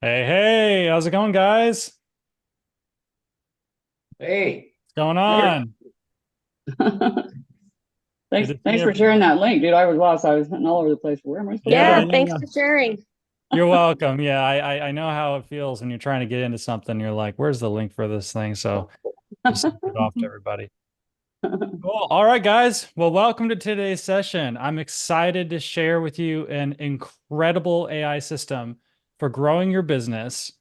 Hey, hey, how's it going, guys? Hey, What's going there. on? Good Thanks, to see thanks for sharing everybody. that link, dude. I was lost. I was hunting all over the place. Where am I supposed to Yeah, Yeah, go? thanks yeah. for sharing. You're welcome. Yeah, I know how it feels when you're trying to get into something. You're like, where's the link for this thing? So just send it off to everybody. Cool. All right, guys. Well, welcome to today's session. I'm excited to share with you an incredible AI system for growing your business.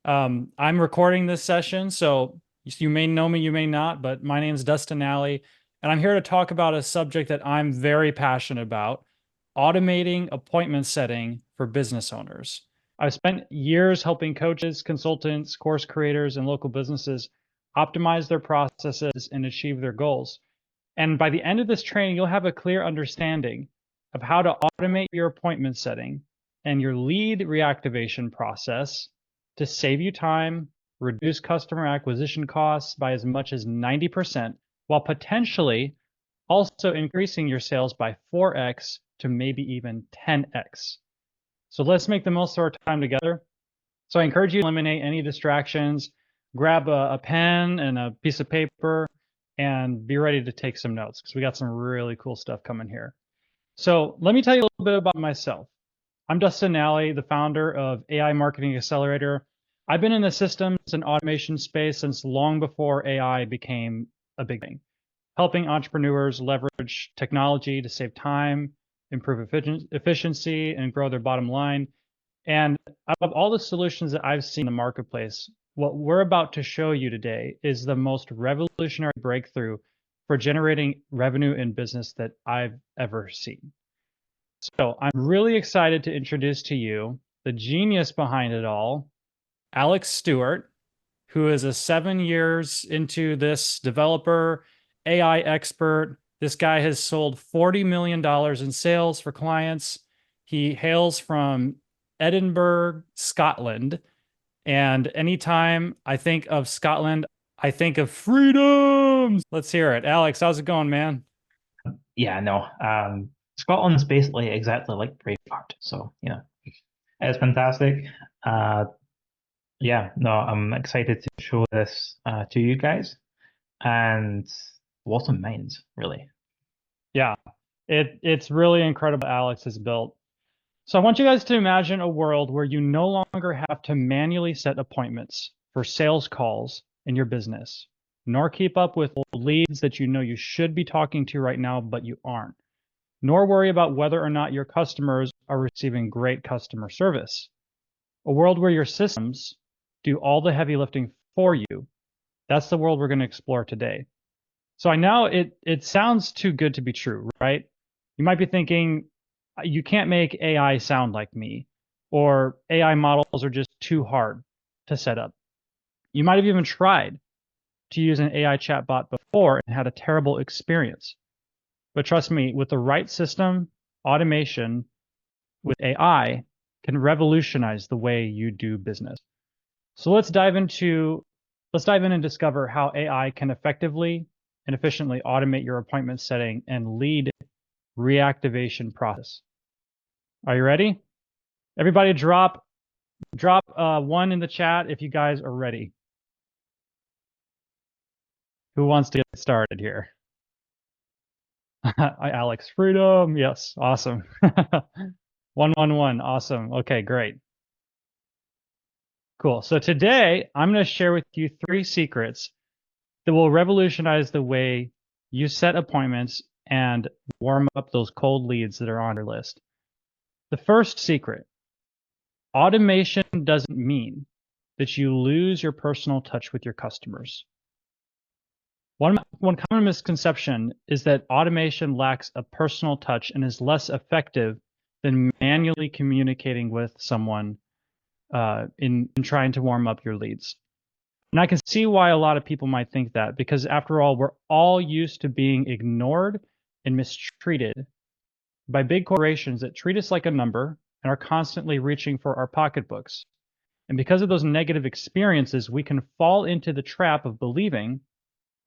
I'm recording this session, so you may know me, you may not, but my name is Dustin Alley, and I'm here to talk about a subject that I'm very passionate about, automating appointment setting for business owners. I've spent years helping coaches, consultants, course creators, and local businesses optimize their processes and achieve their goals. And by the end of this training, you'll have a clear understanding of how to automate your appointment setting and your lead reactivation process to save you time, reduce customer acquisition costs by as much as 90%, while potentially also increasing your sales by 4x to maybe even 10x. So let's make the most of our time together. So I encourage you to eliminate any distractions, grab a pen and a piece of paper, and be ready to take some notes because we got some really cool stuff coming here. So let me tell you a little bit about myself. I'm Dustin Nally, the founder of AI Marketing Accelerator. I've been in the systems and automation space since long before AI became a big thing, helping entrepreneurs leverage technology to save time, improve efficiency, and grow their bottom line. And out of all the solutions that I've seen in the marketplace, what we're about to show you today is the most revolutionary breakthrough for generating revenue in business that I've ever seen. So I'm really excited to introduce to you the genius behind it all, Alex Stewart, who is a 7 years into this developer, AI expert. This guy has sold $40 million in sales for clients. He hails from Edinburgh, Scotland. And anytime I think of Scotland, I think of freedoms. Let's hear it. Alex, how's it going, man? Yeah, no. Scotland's basically exactly like Braveheart, so yeah, it's fantastic. Uh, yeah, no, I'm excited to show this to you guys, and what a mind, really. Yeah, it's really incredible Alex has built. So I want you guys to imagine a world where you no longer have to manually set appointments for sales calls in your business, nor keep up with leads that you know you should be talking to right now, but you aren't, nor worry about whether or not your customers are receiving great customer service. A world where your systems do all the heavy lifting for you. That's the world we're going to explore today. So I know it sounds too good to be true, right? You might be thinking, you can't make AI sound like me, or AI models are just too hard to set up. You might have even tried to use an AI chatbot before and had a terrible experience. But trust me, with the right system, automation with AI can revolutionize the way you do business. So let's dive in and discover how AI can effectively and efficiently automate your appointment setting and lead reactivation process. Are you ready? Everybody drop one in the chat if you guys are ready. Who wants to get started here? Alex, freedom. Yes, awesome. 111. Awesome. Okay, great. Cool. So today I'm going to share with you 3 secrets that will revolutionize the way you set appointments and warm up those cold leads that are on your list. The first secret, automation doesn't mean that you lose your personal touch with your customers. One common misconception is that automation lacks a personal touch and is less effective than manually communicating with someone in trying to warm up your leads. And I can see why a lot of people might think that, because after all, we're all used to being ignored and mistreated by big corporations that treat us like a number and are constantly reaching for our pocketbooks. And because of those negative experiences, we can fall into the trap of believing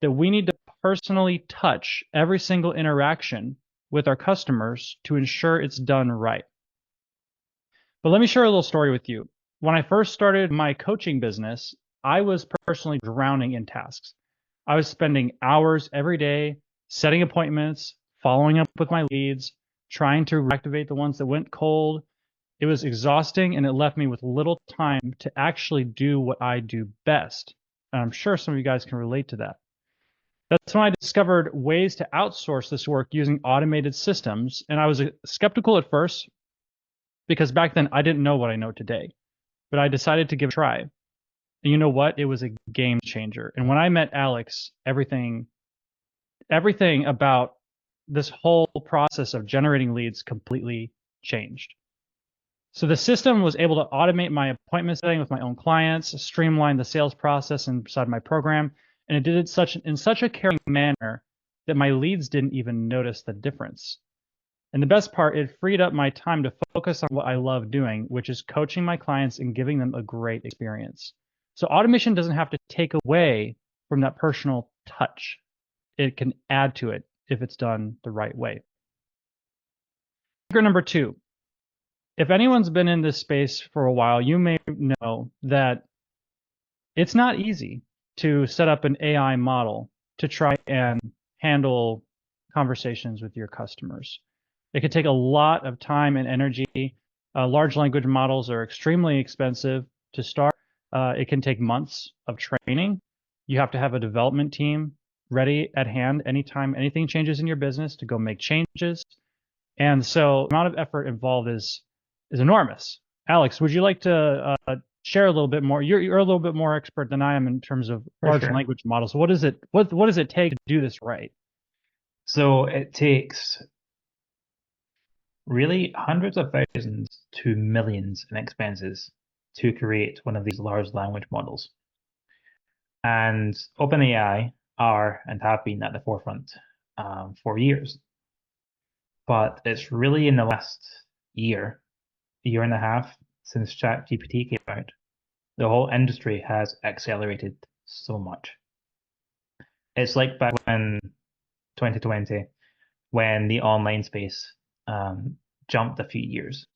that we need to personally touch every single interaction with our customers to ensure it's done right. But let me share a little story with you. when I first started my coaching business, I was personally drowning in tasks. I was spending hours every day setting appointments, following up with my leads, trying to reactivate the ones that went cold. It was exhausting and it left me with little time to actually do what I do best. And I'm sure some of you guys can relate to that. That's when I discovered ways to outsource this work using automated systems. And I was skeptical at first because back then I didn't know what I know today, but I decided to give it a try. And you know what? It was a game changer. And when I met Alex, everything about this whole process of generating leads completely changed. So the system was able to automate my appointment setting with my own clients, streamline the sales process inside my program, and it did it in such a caring manner that my leads didn't even notice the difference. And the best part, it freed up my time to focus on what I love doing, which is coaching my clients and giving them a great experience. So automation doesn't have to take away from that personal touch. It can add to it if it's done the right way. Secret number 2. If anyone's been in this space for a while, you may know that it's not easy to set up an AI model to try and handle conversations with your customers. It could take a lot of time and energy. Large language models are extremely expensive to start. It can take months of training. You have to have a development team ready at hand anytime anything changes in your business to go make changes. And so the amount of effort involved is enormous. Alex, would you like to share a little bit more? You're a little bit more expert than I am in terms of large language models. What does it take to do this right? So it takes really hundreds of thousands to millions in expenses to create one of these large language models. And OpenAI are and have been at the forefront for years. But it's really in the last year and a half since ChatGPT came out, the whole industry has accelerated so much. It's like back when 2020, when the online space jumped a few years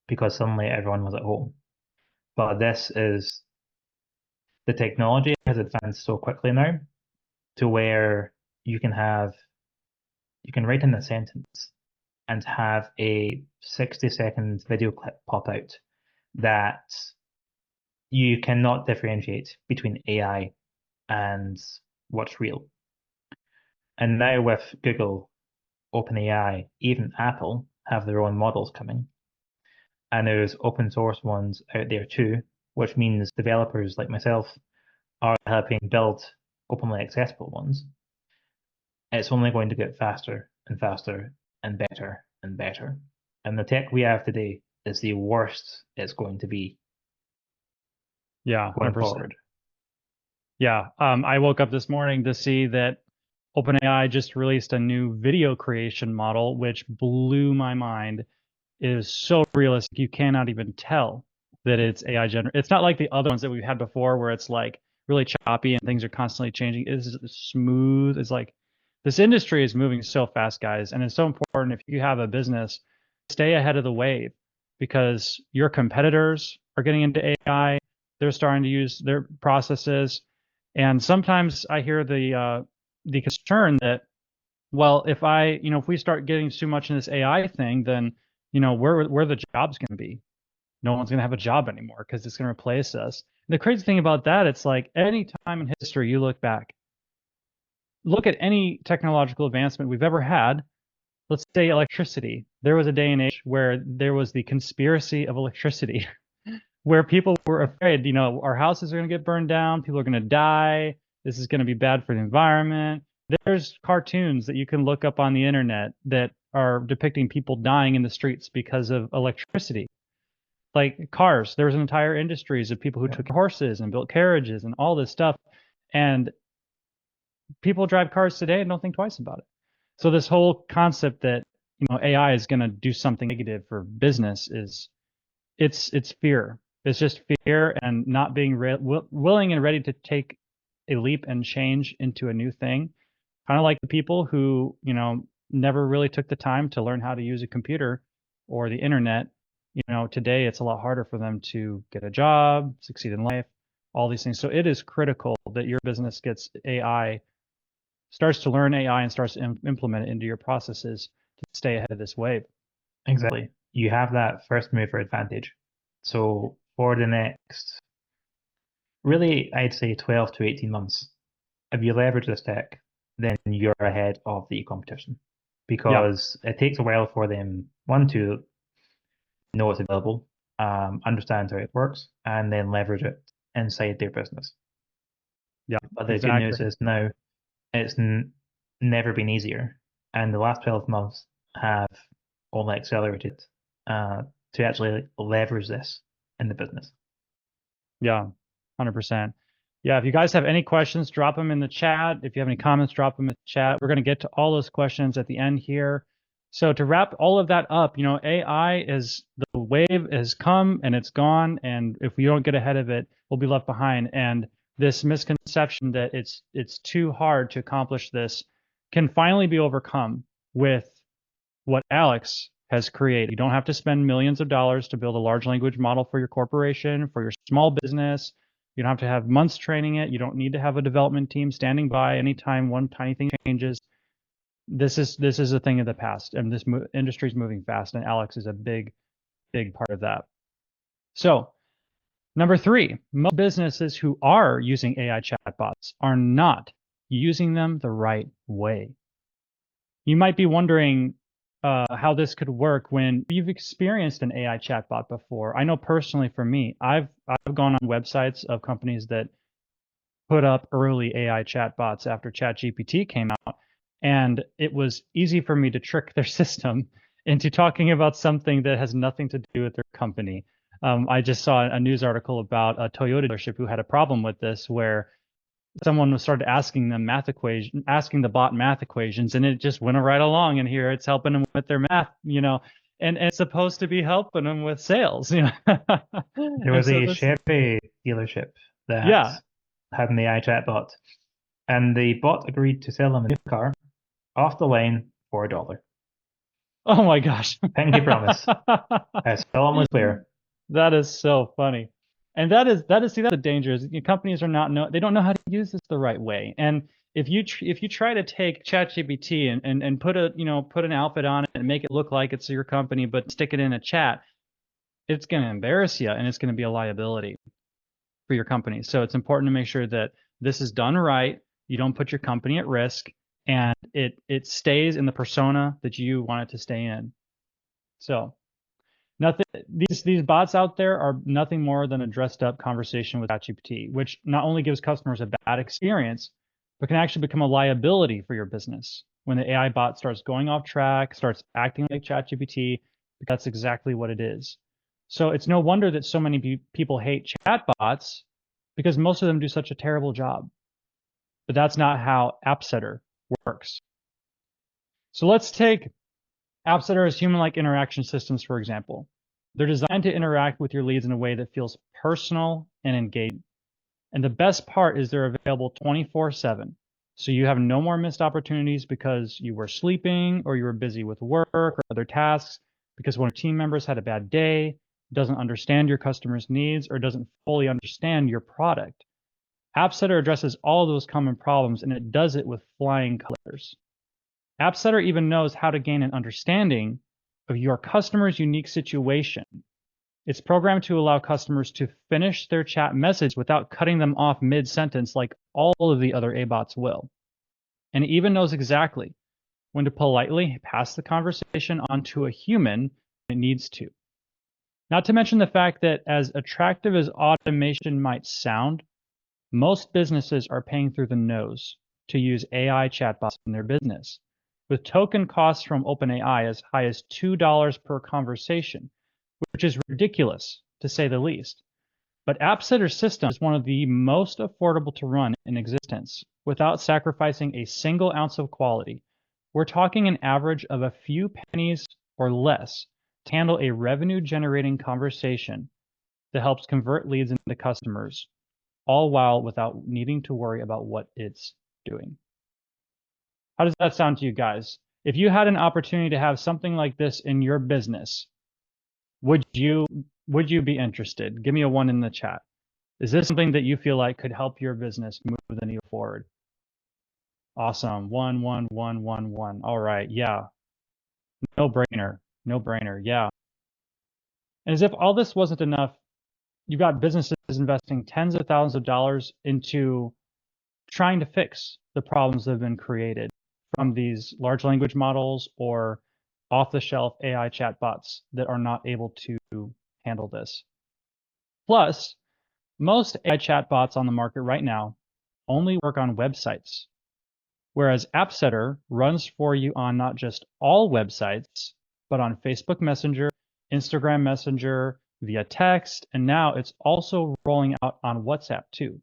because suddenly everyone was at home. But the technology has advanced so quickly now to where you can write in a sentence and have a 60-second video clip pop out that you cannot differentiate between AI and what's real. And now with Google, OpenAI, even Apple have their own models coming. And there's open source ones out there too, which means developers like myself are helping build openly accessible ones. It's only going to get faster and faster and better and better. And the tech we have today is the worst it's going to be. Yeah, going 100%. forward. Yeah, I woke up this morning to see that OpenAI just released a new video creation model, which blew my mind. It is so realistic, you cannot even tell that it's AI generated. It's not like the other ones that we've had before where it's like really choppy and things are constantly changing. It's smooth. It's like this industry is moving so fast, guys, and it's so important if you have a business, stay ahead of the wave because your competitors are getting into AI. They're starting to use their processes, and sometimes I hear the concern that, well, if we start getting too much in this AI thing, then where the job's going to be? No one's going to have a job anymore because it's going to replace us. And the crazy thing about that, it's like any time in history you look back, look at any technological advancement we've ever had. Let's say electricity. There was a day and age where there was the conspiracy of electricity, where people were afraid, our houses are going to get burned down, people are going to die, this is going to be bad for the environment. There's cartoons that you can look up on the internet that are depicting people dying in the streets because of electricity. Like cars, there was an entire industries of people who took horses and built carriages and all this stuff. And people drive cars today and don't think twice about it. So this whole concept that, AI is going to do something negative for business it's fear. It's just fear and not being willing and ready to take a leap and change into a new thing. Kind of like the people who, never really took the time to learn how to use a computer or the internet today it's a lot harder for them to get a job, succeed in life, all these things. So it is critical that your business gets AI, starts to learn AI and starts to implement it into your processes to stay ahead of this wave. Exactly. You have that first mover advantage. So for the next, really, I'd say 12 to 18 months, if you leverage this tech, then you're ahead of the competition because it takes a while for them, one, to know it's available, understand how it works, and then leverage it inside their business. Yeah, But the good exactly. news is now it's never been easier, and the last 12 months have only accelerated to actually leverage this in the business. Yeah, 100%. Yeah, if you guys have any questions, drop them in the chat. If you have any comments, drop them in the chat. We're going to get to all those questions at the end here. So to wrap all of that up, AI is, the wave has come and it's gone, and if we don't get ahead of it, we'll be left behind. And this misconception that it's too hard to accomplish this can finally be overcome with what Alex has created. You don't have to spend millions of dollars to build a large language model for your corporation, for your small business. You don't have to have months training it. You don't need to have a development team standing by anytime one tiny thing changes. This is a thing of the past, and this industry is moving fast, and Alex is a big part of that. So, number 3, most businesses who are using AI chatbots are not using them the right way. You might be wondering how this could work when you've experienced an AI chatbot before. I know personally for me, I've gone on websites of companies that put up early AI chatbots after ChatGPT came out, and it was easy for me to trick their system into talking about something that has nothing to do with their company. I just saw a news article about a Toyota dealership who had a problem with this, where someone started asking the bot math equations, and it just went right along. And here it's helping them with their math, and it's supposed to be helping them with sales, There And was so a this, Chevy dealership that yeah. had an AI chatbot, and the bot agreed to sell them a new car off the line for $1. Oh my gosh. Pinky promise. I solemnly swear. That is so funny. And that is see, that's the danger is companies are not they don't know how to use this the right way. And if you try to take ChatGPT and put an outfit on it and make it look like it's your company, but stick it in a chat, it's going to embarrass you, and it's going to be a liability for your company. So it's important to make sure that this is done right. You don't put your company at risk, and it stays in the persona that you want it to stay in. So nothing. These bots out there are nothing more than a dressed up conversation with ChatGPT, which not only gives customers a bad experience, but can actually become a liability for your business when the AI bot starts going off track, starts acting like ChatGPT. That's exactly what it is. So it's no wonder that so many people hate chatbots, because most of them do such a terrible job. But that's not how AppSetter works. So let's take AppSetter as human-like interaction systems, for example. They're designed to interact with your leads in a way that feels personal and engaging. And the best part is they're available 24/7. So you have no more missed opportunities because you were sleeping, or you were busy with work or other tasks, because one of your team members had a bad day, doesn't understand your customers' needs, or doesn't fully understand your product. AppSetter addresses all of those common problems, and it does it with flying colors. AppSetter even knows how to gain an understanding of your customer's unique situation. It's programmed to allow customers to finish their chat message without cutting them off mid-sentence like all of the other ABots will. And it even knows exactly when to politely pass the conversation on to a human when it needs to. Not to mention the fact that, as attractive as automation might sound, most businesses are paying through the nose to use AI chatbots in their business, with token costs from OpenAI as high as $2 per conversation, which is ridiculous to say the least. But AppSetter's system is one of the most affordable to run in existence without sacrificing a single ounce of quality. We're talking an average of a few pennies or less to handle a revenue-generating conversation that helps convert leads into customers, all while without needing to worry about what it's doing. How does that sound to you guys? If you had an opportunity to have something like this in your business, Would you be interested? Give me a 1 in the chat. Is this something that you feel like could help your business move the needle forward? Awesome. 1, 1, 1, 1, 1. All right. Yeah. No brainer. No brainer. Yeah. And as if all this wasn't enough, you've got businesses investing tens of thousands of dollars into trying to fix the problems that have been created from these large language models or off-the-shelf AI chatbots that are not able to handle this. Plus, most AI chatbots on the market right now only work on websites, whereas AppSetter runs for you on not just all websites, but on Facebook Messenger, Instagram Messenger, via text, and now it's also rolling out on WhatsApp too.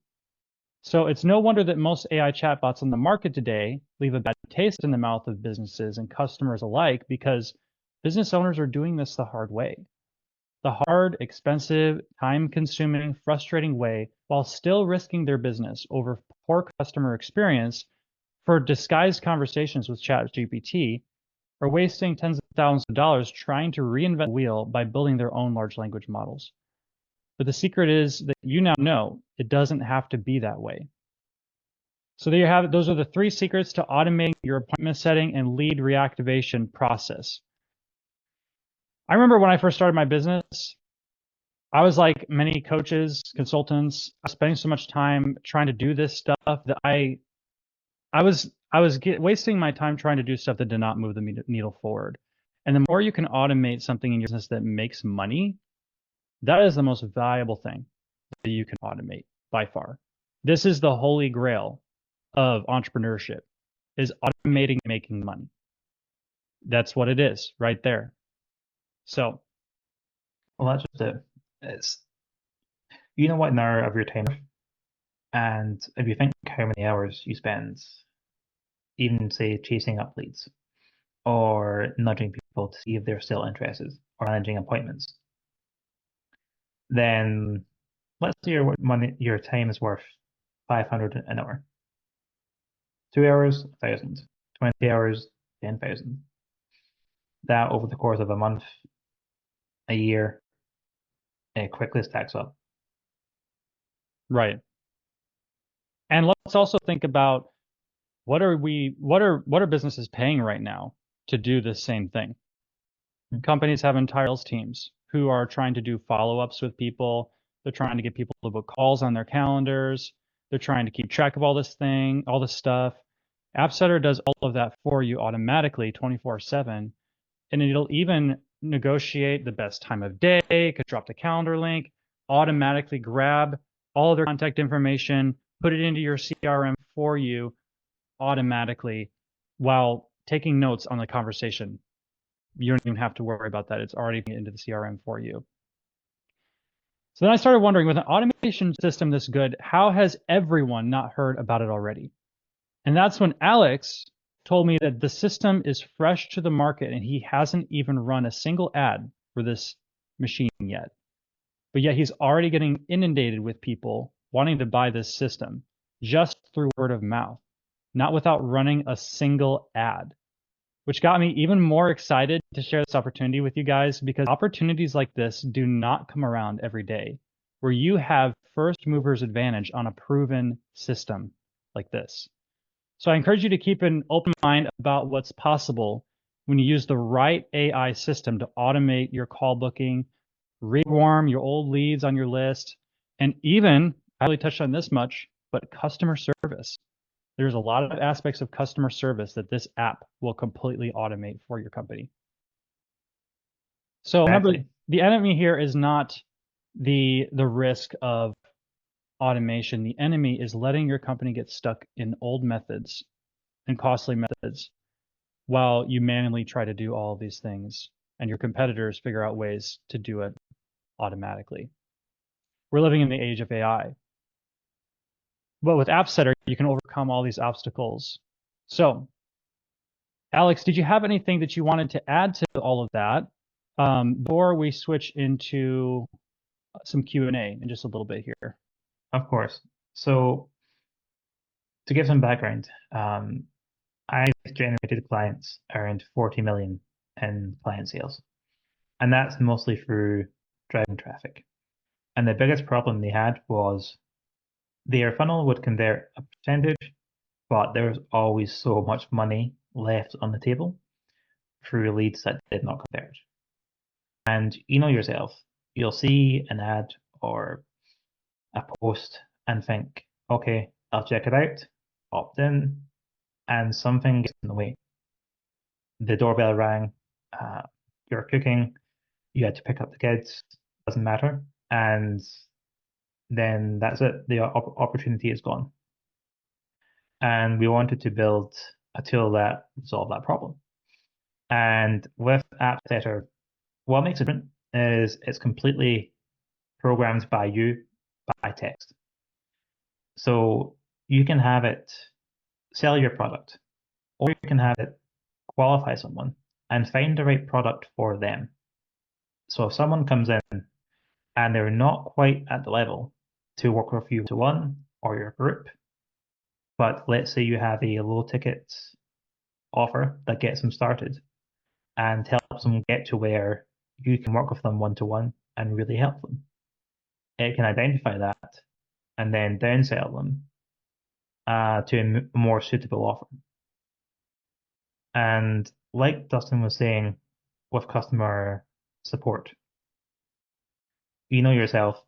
So it's no wonder that most AI chatbots on the market today leave a bad taste in the mouth of businesses and customers alike because business owners are doing this the hard way. The hard, expensive, time-consuming, frustrating way while still risking their business over poor customer experience for disguised conversations with ChatGPT are wasting tens of thousands of dollars trying to reinvent the wheel by building their own large language models. But the secret is that you now know it doesn't have to be that way. So there you have it. Those are the 3 secrets to automating your appointment setting and lead reactivation process. I remember when I first started my business, I was like many coaches, consultants, I was spending so much time trying to do this stuff that I was wasting my time trying to do stuff that did not move the needle forward. And the more you can automate something in your business that makes money, that is the most valuable thing that you can automate by far. This is the holy grail of entrepreneurship, is automating and making money. That's what it is right there. So, Well, that's just it. It's you know what an hour of your time, and if you think how many hours you spend, even say chasing up leads, or nudging people to see if they're still interested, or managing appointments, then let's say your time is worth 500 an hour. 2 hours, 1,000. 20 hours, 10,000. That over the course of a month, a year, it quickly stacks up. right. And let's also think about what are businesses paying right now to do this same thing? Companies have entire sales teams who are trying to do follow-ups with people. They're trying to get people to book calls on their calendars. They're trying to keep track of all this stuff. AppSetter does all of that for you automatically 24/7, and it'll even negotiate the best time of day, could drop the calendar link, automatically grab all of their contact information, put it into your CRM for you automatically while taking notes on the conversation. You don't even have to worry about that. It's already into the CRM for you. So then I started wondering, with an automation system this good, how has everyone not heard about it already? And that's when Alex told me that the system is fresh to the market and he hasn't even run a single ad for this machine yet. But yet he's already getting inundated with people wanting to buy this system just through word of mouth, not without running a single ad, which got me even more excited to share this opportunity with you guys, because opportunities like this do not come around every day, where you have first movers advantage on a proven system like this. So I encourage you to keep an open mind about what's possible when you use the right AI system to automate your call booking, rewarm your old leads on your list, and even, I only touched on this much, but customer service. There's a lot of aspects of customer service that this app will completely automate for your company. So remember, Exactly. the enemy here is not the risk of automation. The enemy is letting your company get stuck in old methods and costly methods while you manually try to do all of these things and your competitors figure out ways to do it automatically. We're living in the age of AI. But with AppSetter, you can overcome all these obstacles. So, Alex, did you have anything that you wanted to add to all of that before we switch into some Q&A in just a little bit here? Of course. So to give some background, I've generated clients around 40 million in client sales. And that's mostly through driving traffic. And the biggest problem they had was their funnel would convert a percentage, but there was always so much money left on the table through leads that did not convert. And you know yourself, you'll see an ad or a post and think, okay, I'll check it out, opt in, and something gets in the way. The doorbell rang, you're cooking, you had to pick up the kids, doesn't matter. And then that's it, the opportunity is gone. And we wanted to build a tool that would solve that problem. And with AppSetter, what makes it different is it's completely programmed by you by text. So you can have it sell your product, or you can have it qualify someone and find the right product for them. So if someone comes in and they're not quite at the level to work with you one-to-one or your group, but let's say you have a low ticket offer that gets them started and helps them get to where you can work with them one-to-one and really help them. It can identify that and then downsell them to a more suitable offer. And like Dustin was saying with customer support, you know yourself,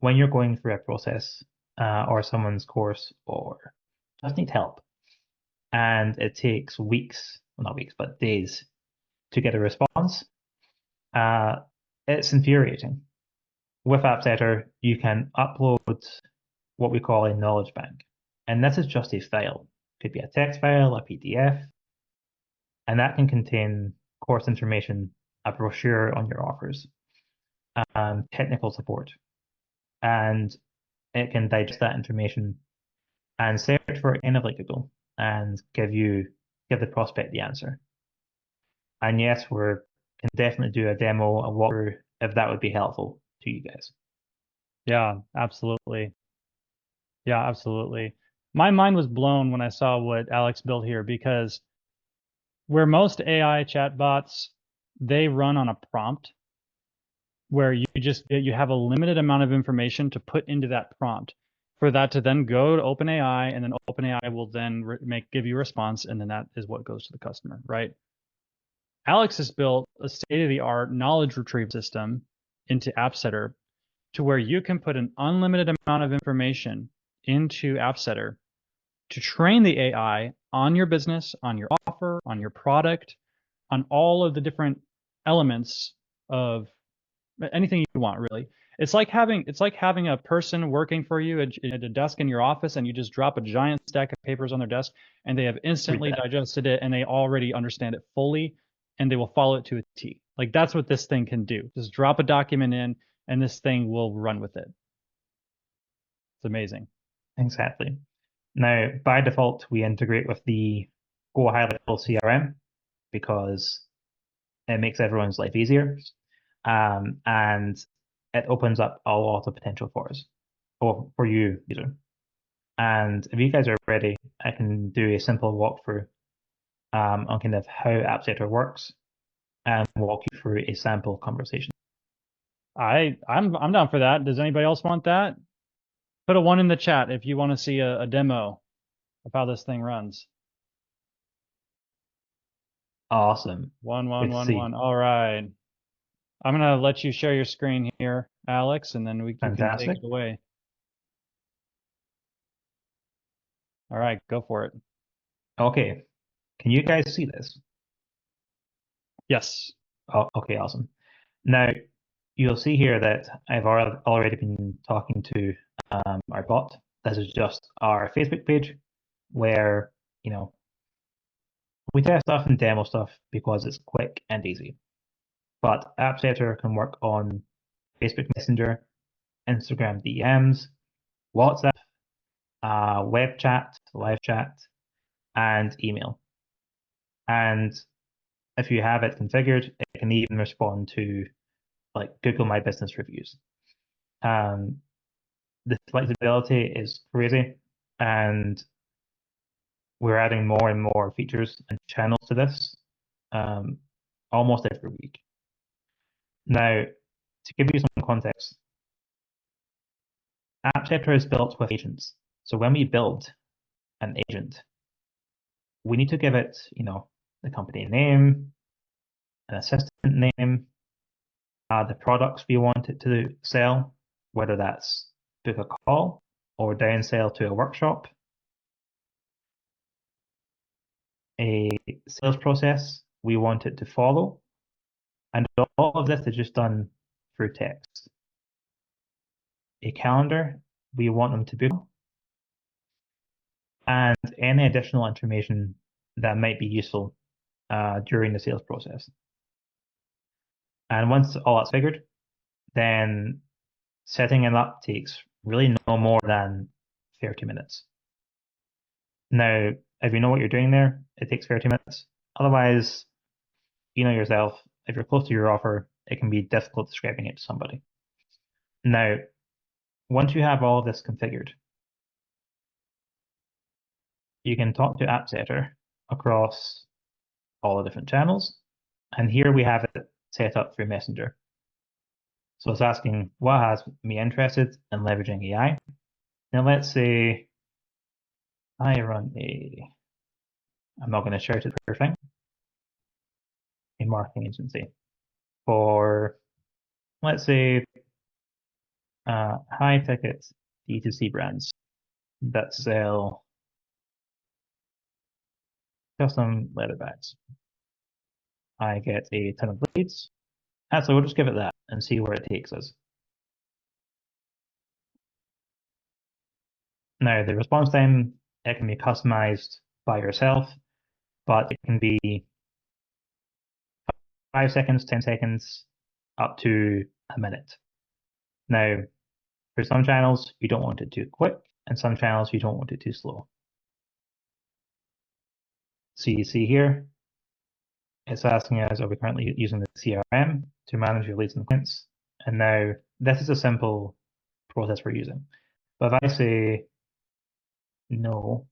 when you're going through a process or someone's course or just need help, and it takes weeks, well, not weeks, but days to get a response, it's infuriating. With AppSetter, you can upload what we call a knowledge bank. And this is just a file. It could be a text file, a PDF, and that can contain course information, a brochure on your offers, technical support. And it can digest that information and search for it in like Google and give the prospect the answer. And yes, we can definitely do a demo, a walkthrough, if that would be helpful to you guys. Yeah, absolutely. Yeah, absolutely. My mind was blown when I saw what Alex built here because where most AI chatbots, they run on a prompt where you have a limited amount of information to put into that prompt for that to then go to OpenAI, and then OpenAI will then give you a response, and then that is what goes to the customer, right? Alex has built a state-of-the-art knowledge retrieval system into AppSetter to where you can put an unlimited amount of information into AppSetter to train the AI on your business, on your offer, on your product, on all of the different elements of anything you want, really. It's like having a person working for you at a desk in your office, and you just drop a giant stack of papers on their desk, and they have instantly digested it, and they already understand it fully, and they will follow it to a T. Like that's what this thing can do. Just drop a document in, and this thing will run with it. It's amazing. Exactly. Now, by default, we integrate with the Go High Level CRM because it makes everyone's life easier. And it opens up a lot of potential for us, or for you, user. And if you guys are ready, I can do a simple walkthrough on kind of how AppSetter works and walk you through a sample conversation. I'm down for that. Does anybody else want that? Put a 1 in the chat if you want to see a demo of how this thing runs. Awesome. 1, Good 1, to 1, see. 1. All right. I'm gonna let you share your screen here, Alex, and then you can take Fantastic. it away. All right, go for it. Okay. Can you guys see this? Yes. Oh, okay, awesome. Now, you'll see here that I've already been talking to our bot. This is just our Facebook page where, you know, we test stuff and demo stuff because it's quick and easy. But AppSetter can work on Facebook Messenger, Instagram DMs, WhatsApp, web chat, live chat, and email. And if you have it configured, it can even respond to like Google My Business reviews. The flexibility is crazy, and we're adding more and more features and channels to this almost every week. Now, to give you some context, AppSetter is built with agents. So when we build an agent, we need to give it, the company name, an assistant name, the products we want it to sell, whether that's book a call or downsell to a workshop, a sales process we want it to follow, and all of this is just done through text. A calendar we want them to book, and any additional information that might be useful during the sales process. And once all that's figured, then setting it up takes really no more than 30 minutes. Now, if you know what you're doing there, it takes 30 minutes. Otherwise, you know yourself, if you're close to your offer, it can be difficult describing it to somebody. Now, once you have all of this configured, you can talk to AppSetter across all the different channels. And here we have it set up through Messenger. So it's asking what has me interested in leveraging AI. Now let's say I run I'm not going to shout it for thing, a marketing agency for, let's say, high ticket D2C brands that sell custom leather bags. I get a ton of leads. Actually, we'll just give it that and see where it takes us. Now, the response time, it can be customized by yourself, but it can be 5 seconds, 10 seconds, up to a minute. Now, for some channels, you don't want it too quick, and some channels, you don't want it too slow. So you see here, it's asking us, are we currently using the CRM to manage your leads and clients? And now, this is a simple process we're using. But if I say, no,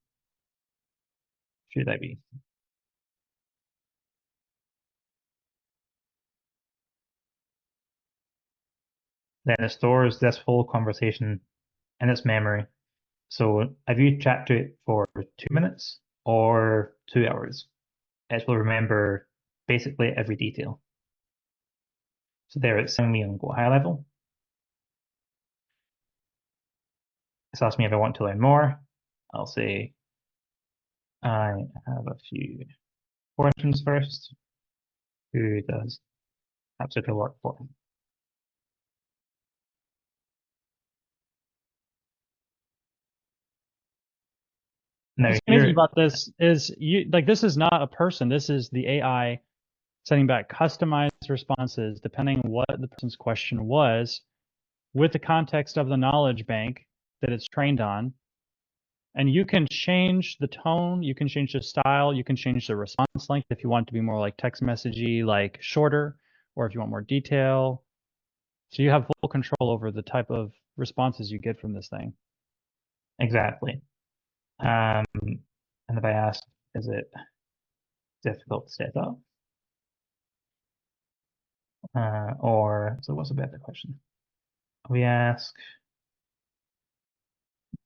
should I be? Then it stores this whole conversation in its memory. So if you chat to it for 2 minutes or 2 hours, it will remember basically every detail. So there it's telling me on Go High level. It's asking me if I want to learn more. I'll say, I have a few questions first. Who does AppSetter work for? Now What's amazing here, about this is this is not a person. This is the AI sending back customized responses depending on what the person's question was with the context of the knowledge bank that it's trained on. And you can change the tone, you can change the style, you can change the response length if you want it to be more like text messagey, like shorter, or if you want more detail. So you have full control over the type of responses you get from this thing. exactly. And if I ask, is it difficult to set up? So what's a better question? We ask,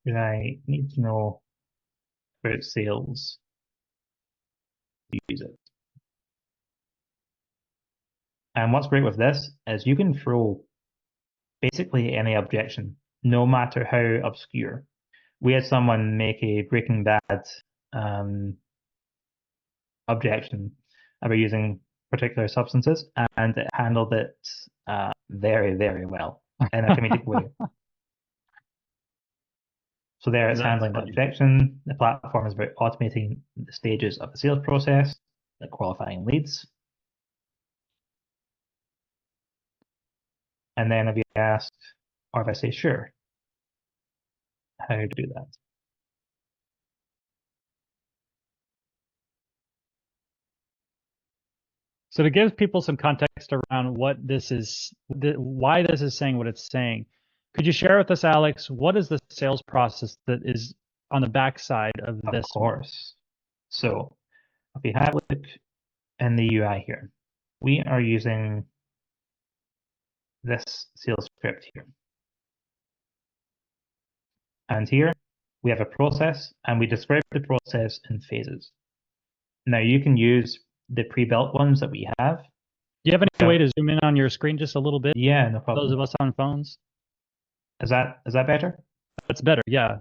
do I need to know about sales to use it? And what's great with this is you can throw basically any objection, no matter how obscure. We had someone make a Breaking Bad objection about using particular substances, and it handled it very, very well in a comedic way. So there it's handling the objection. The platform is about automating the stages of the sales process, like qualifying leads. And then if you ask, or if I say sure, how to do that? So to give people some context around what this is, why this is saying what it's saying, could you share with us, Alex, what is the sales process that is on the backside of this? Of course. So if we have a look in the UI here, we are using this sales script here. And here we have a process, and we describe the process in phases. Now you can use the pre-built ones that we have. Do you have any way to zoom in on your screen just a little bit? Yeah, no problem. Those of us on phones? Is that better? That's better, yeah.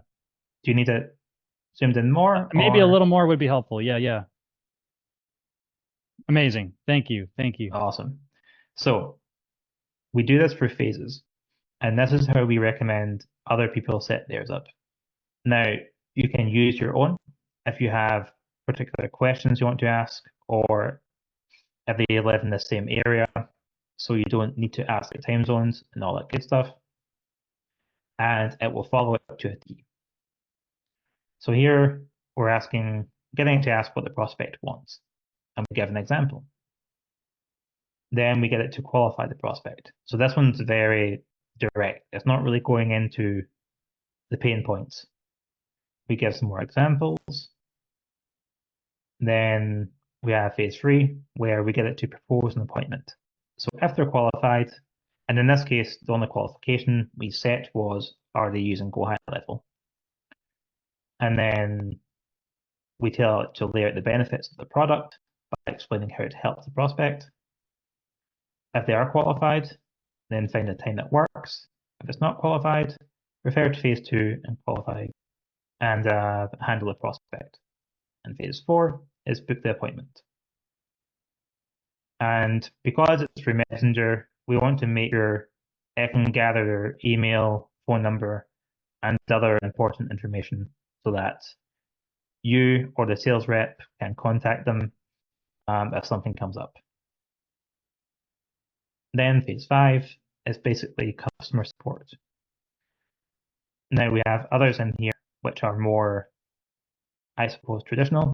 Do you need it zoomed in more? Maybe a little more would be helpful. Yeah, yeah. Amazing. Thank you. Thank you. Awesome. So we do this for phases, and this is how we recommend other people set theirs up. Now, you can use your own if you have particular questions you want to ask, or if they live in the same area, so you don't need to ask the time zones and all that good stuff. And it will follow it to a T. So here we're getting to ask what the prospect wants, and we give an example. Then we get it to qualify the prospect. So this one's very direct. It's not really going into the pain points. We give some more examples. Then we have phase 3, where we get it to propose an appointment. So if they're qualified, and in this case, the only qualification we set was, are they using Go High Level? And then we tell it to lay out the benefits of the product by explaining how it helps the prospect. If they are qualified, then find a time that works. If it's not qualified, refer to phase 2 and qualify and handle the prospect. And phase 4 is book the appointment. And because it's through Messenger, we want to make sure it can gather their email, phone number, and other important information so that you or the sales rep can contact them if something comes up. Then phase 5 is basically customer support. Now we have others in here which are more, I suppose, traditional,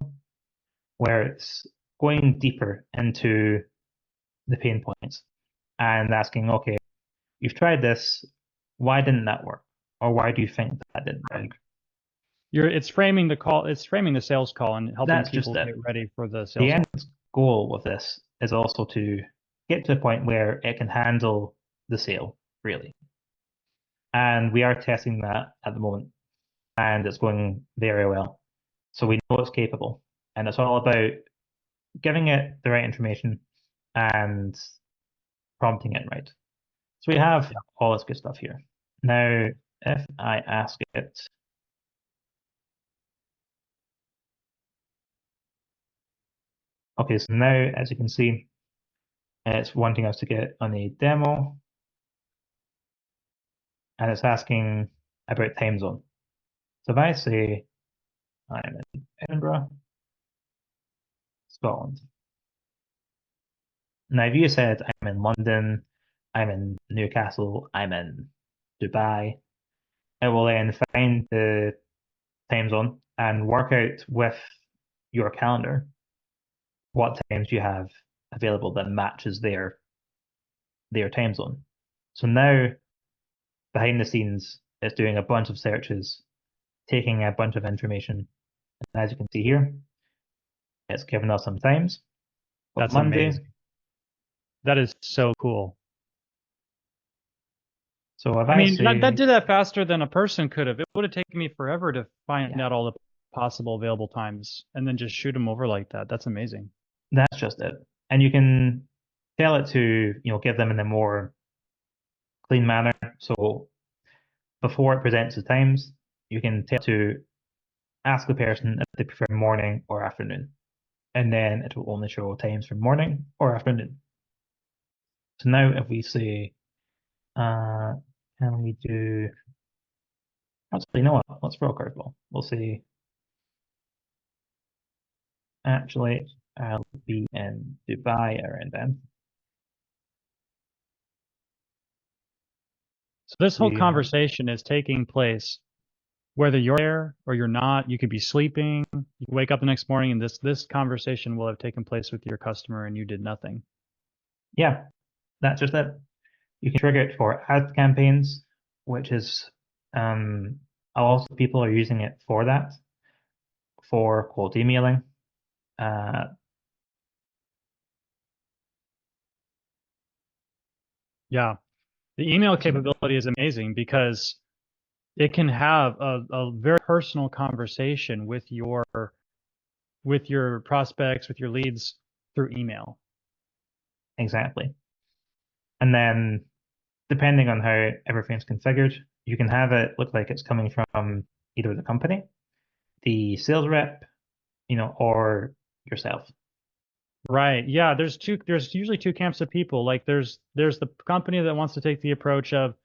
where it's going deeper into the pain points and asking, okay, you've tried this, why didn't that work? Or why do you think that didn't work? It's framing the call, it's framing the sales call and helping That's people just get it. ready for the sales The call. end goal with this is also to get to a point where it can handle the sale, really. And we are testing that at the moment, and it's going very well. So we know it's capable, and it's all about giving it the right information and prompting it right. So we have all this good stuff here. Now, if I ask it, okay, so now, as you can see, it's wanting us to get on a demo, and it's asking about time zone. So if I say I'm in Edinburgh, Scotland. Now, if you said I'm in London, I'm in Newcastle, I'm in Dubai, it will then find the time zone and work out with your calendar what times you have available that matches their time zone. So now, behind the scenes, it's doing a bunch of searches, taking a bunch of information. And as you can see here, it's given us some times. That's Monday. amazing. That is so cool. So if I mean, say, that did that faster than a person could have. It would have taken me forever to find out all the possible available times and then just shoot them over like that. That's amazing. That's just it. And you can tell it to, give them in a more clean manner. So before it presents the times, you can tell it to ask the person if they prefer morning or afternoon. And then it will only show times for morning or afternoon. So now if we say, can we do, actually, you know what? Let's throw a curveball. We'll say, actually, I'll be in Dubai around then. So this whole conversation is taking place whether you're there or you're not. You could be sleeping. You can wake up the next morning and this conversation will have taken place with your customer and you did nothing. Yeah, that's just it. You can trigger it for ad campaigns, which is a lot of people are using it for that, for cold emailing. Yeah. The email capability is amazing because it can have a very personal conversation with your prospects, with your leads through email. Exactly. And then depending on how everything's configured, you can have it look like it's coming from either the company, the sales rep, or yourself. Right. Yeah, there's usually two camps of people. Like there's the company that wants to take the approach of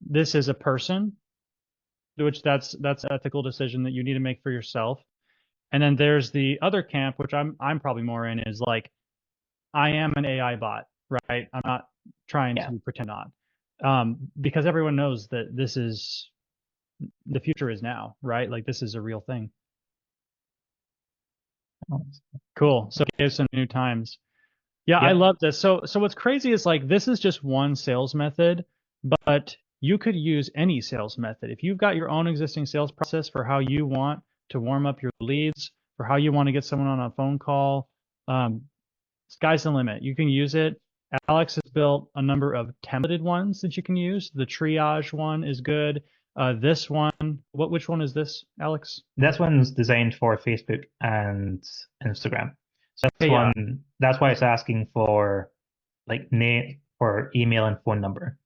this is a person, which that's an ethical decision that you need to make for yourself. And then there's the other camp, which I'm probably more in, is like I am an AI bot, right? I'm not trying Yeah. to pretend not. Because everyone knows that this is the future is now, right? Like this is a real thing. Cool. So give some new times. Yeah, I Yep. love this. So what's crazy is like this is just one sales method, but you could use any sales method. If you've got your own existing sales process for how you want to warm up your leads, for how you want to get someone on a phone call, sky's the limit. You can use it. Alex has built a number of templated ones that you can use. The triage one is good. This one, which one is this, Alex? This one's designed for Facebook and Instagram. So this Okay, yeah. one, that's why it's asking for like name or email and phone number.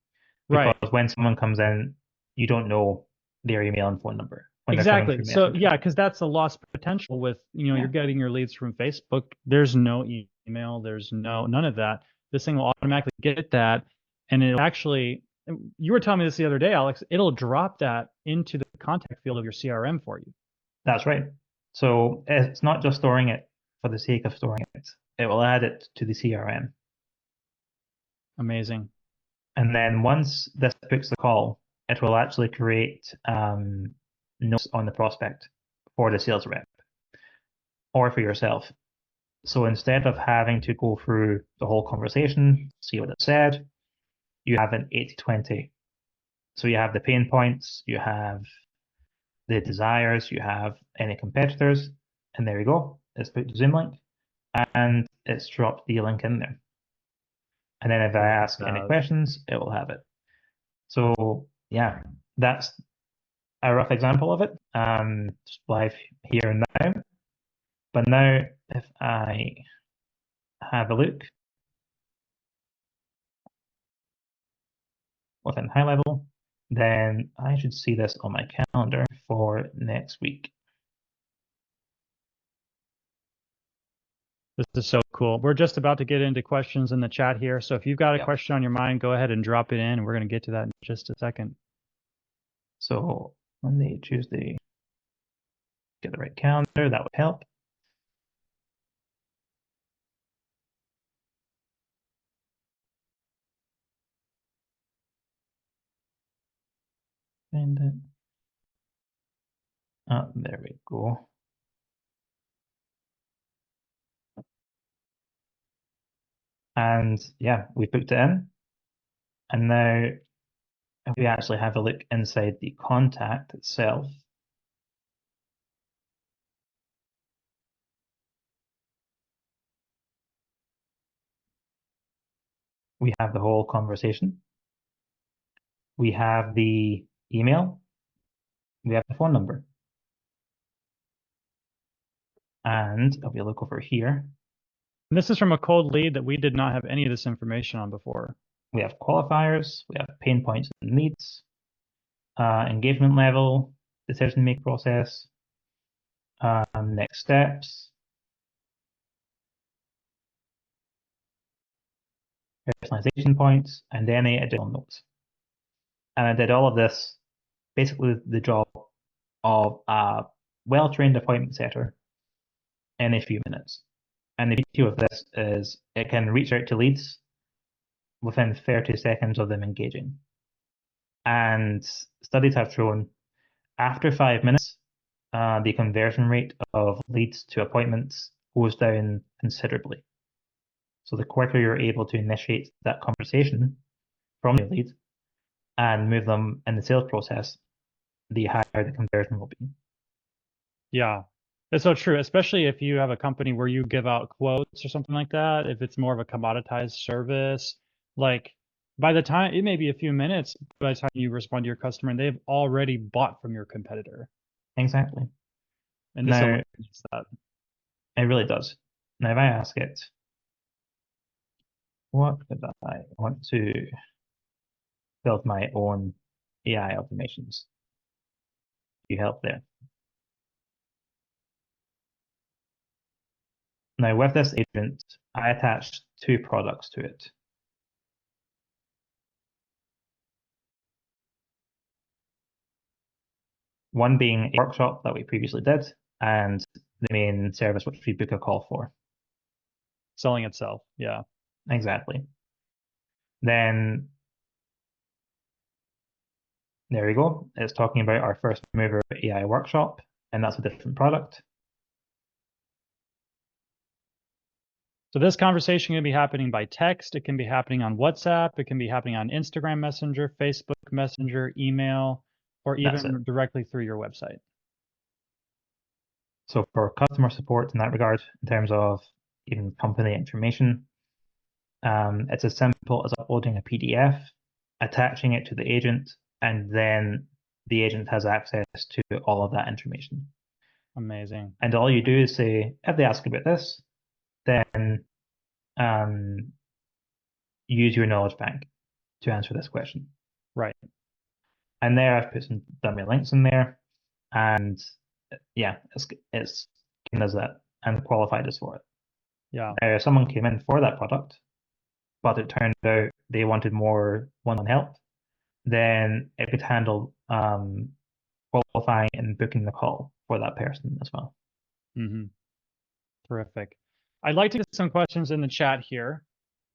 Because Right. when someone comes in, you don't know their email and phone number when they're coming Exactly. through So Messenger. yeah, because that's a lost potential with, Yeah. you're getting your leads from Facebook. There's no email, there's none of that. This thing will automatically get that. And it'll actually, you were telling me this the other day, Alex, it'll drop that into the contact field of your CRM for you. That's right. So it's not just storing it for the sake of storing it. It will add it to the CRM. Amazing. And then once this books the call, it will actually create notes on the prospect for the sales rep or for yourself. So instead of having to go through the whole conversation, see what it said, you have an 80-20. So you have the pain points, you have the desires, you have any competitors, and there you go. It's put the Zoom link, and it's dropped the link in there. And then if I ask any questions, it will have it. So yeah, that's a rough example of it. Just live here and now. But now, if I have a look within high level, then I should see this on my calendar for next week. This is so cool. We're just about to get into questions in the chat here. So if you've got a question on your mind, go ahead and drop it in, and we're going to get to that in just a second. So Monday, Tuesday, get the right calendar, that would help. Find it. Oh, there we go. And yeah, we booked it in. And now if we actually have a look inside the contact itself, we have the whole conversation. We have the email. We have the phone number. And if we look over here, And this is from a cold lead that we did not have any of this information on before. we have qualifiers, we have pain points and needs, engagement level, decision-making process, next steps, personalization points, and any additional notes. And I did all of this, basically the job of a well-trained appointment setter in a few minutes. And the beauty of this is it can reach out to leads within 30 seconds of them engaging. And studies have shown after 5 minutes, the conversion rate of leads to appointments goes down considerably. So the quicker you're able to initiate that conversation from your lead and move them in the sales process, the higher the conversion will be. Yeah, it's so true, especially if you have a company where you give out quotes or something like that. If it's more of a commoditized service, like by the time, it may be a few minutes by the time you respond to your customer, and they've already bought from your competitor. Exactly. And this Now, eliminates that. it really does. Now, if I ask it, what if I want to build my own AI automations? You help there. Now, with this agent, I attached 2 products to it. One being a workshop that we previously did, and the main service which we book a call for. Selling itself, yeah. Exactly. Then there we go. It's talking about our first mover AI workshop, and that's a different product. So this conversation can be happening by text. It can be happening on WhatsApp. It can be happening on Instagram Messenger, Facebook Messenger, email, or even directly through your website. So for customer support in that regard, in terms of even company information, it's as simple as uploading a PDF, attaching it to the agent, and then the agent has access to all of that information. Amazing. And all you do is say, if they ask about this, then use your knowledge bank to answer this question. Right. And there I've put some dummy links in there, and yeah, it's kind of that and qualified us for it. Yeah. Now, if someone came in for that product, but it turned out they wanted more one-on-one help, then it could handle qualifying and booking the call for that person as well. Mm-hmm. Terrific. I'd like to get some questions in the chat here.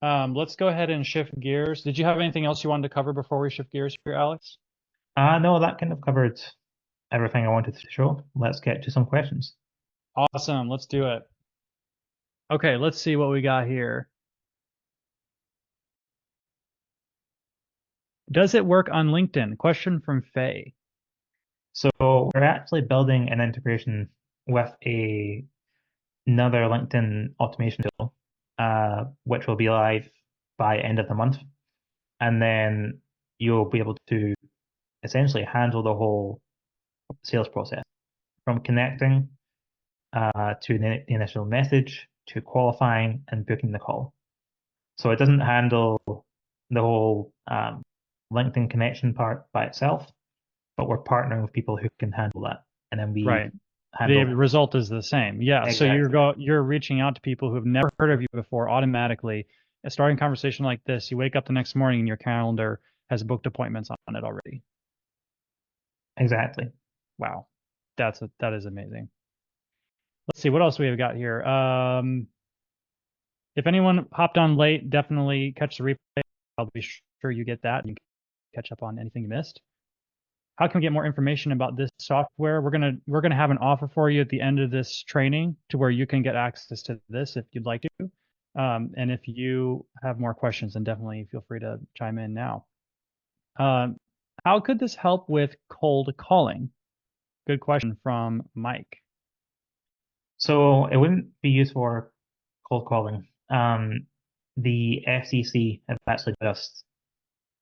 Let's go ahead and shift gears. Did you have anything else you wanted to cover before we shift gears here, Alex? No, that kind of covered everything I wanted to show. Let's get to some questions. Awesome. Let's do it. Okay, let's see what we got here. Does it work on LinkedIn? Question from Faye. So we're actually building an integration with another LinkedIn automation tool, which will be live by end of the month. And then you'll be able to essentially handle the whole sales process from connecting to the initial message to qualifying and booking the call. So it doesn't handle the whole LinkedIn connection part by itself, but we're partnering with people who can handle that. And then we Right. handle The result is the same. Yeah. Exactly. So you're reaching out to people who have never heard of you before automatically. Starting a conversation like this, you wake up the next morning and your calendar has booked appointments on it already. Exactly. Wow. That is amazing. Let's see what else we have got here. If anyone hopped on late, definitely catch the replay. I'll be sure you get that. You can catch up on anything you missed. How can we get more information about this software? We're gonna have an offer for you at the end of this training to where you can get access to this if you'd like to. And if you have more questions, then definitely feel free to chime in now. How could this help with cold calling? Good question from Mike. So it wouldn't be used for cold calling. The FCC have actually just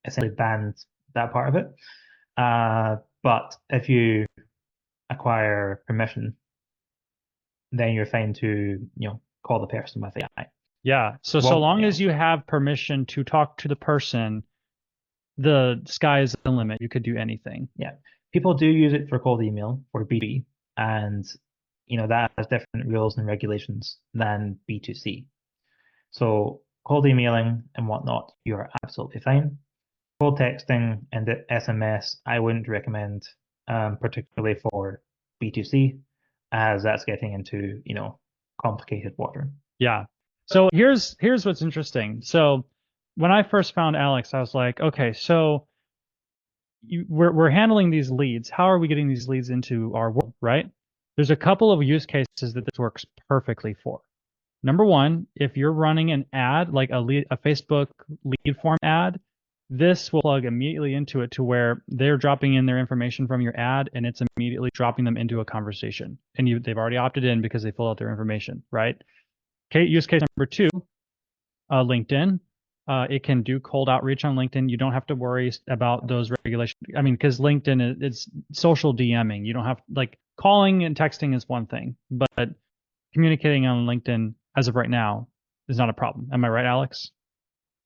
essentially banned that part of it. But if you acquire permission, then you're fine to, call the person with AI. Yeah. So long as you have permission to talk to the person, the sky is the limit. You could do anything. Yeah. People do use it for cold email for B2B, and that has different rules and regulations than B2C. So cold emailing and whatnot, you're absolutely fine. Cold texting and the SMS, I wouldn't recommend, particularly for B2C, as that's getting into, complicated water. Yeah. So here's what's interesting. So when I first found Alex, I was like, okay, so we're handling these leads. How are we getting these leads into our world, right? There's a couple of use cases that this works perfectly for. Number one, if you're running an ad, like a Facebook lead form ad, this will plug immediately into it to where they're dropping in their information from your ad and it's immediately dropping them into a conversation. And they've already opted in because they fill out their information, right? Okay, use case number two, LinkedIn. it can do cold outreach on LinkedIn. You don't have to worry about those regulations. I mean, because LinkedIn it's social DMing. You don't have like calling and texting is one thing, but communicating on LinkedIn as of right now is not a problem. Am I right, Alex?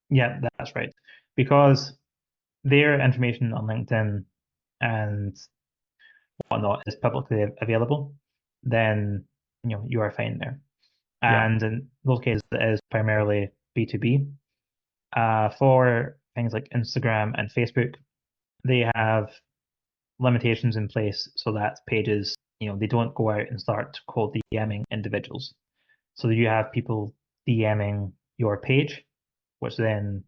Yeah, that's right. Because their information on LinkedIn and whatnot is publicly available, then you are fine there. Yeah. And in those cases, it is primarily B2B. For things like Instagram and Facebook, they have limitations in place so that pages, they don't go out and start cold DMing individuals. So you have people DMing your page, which then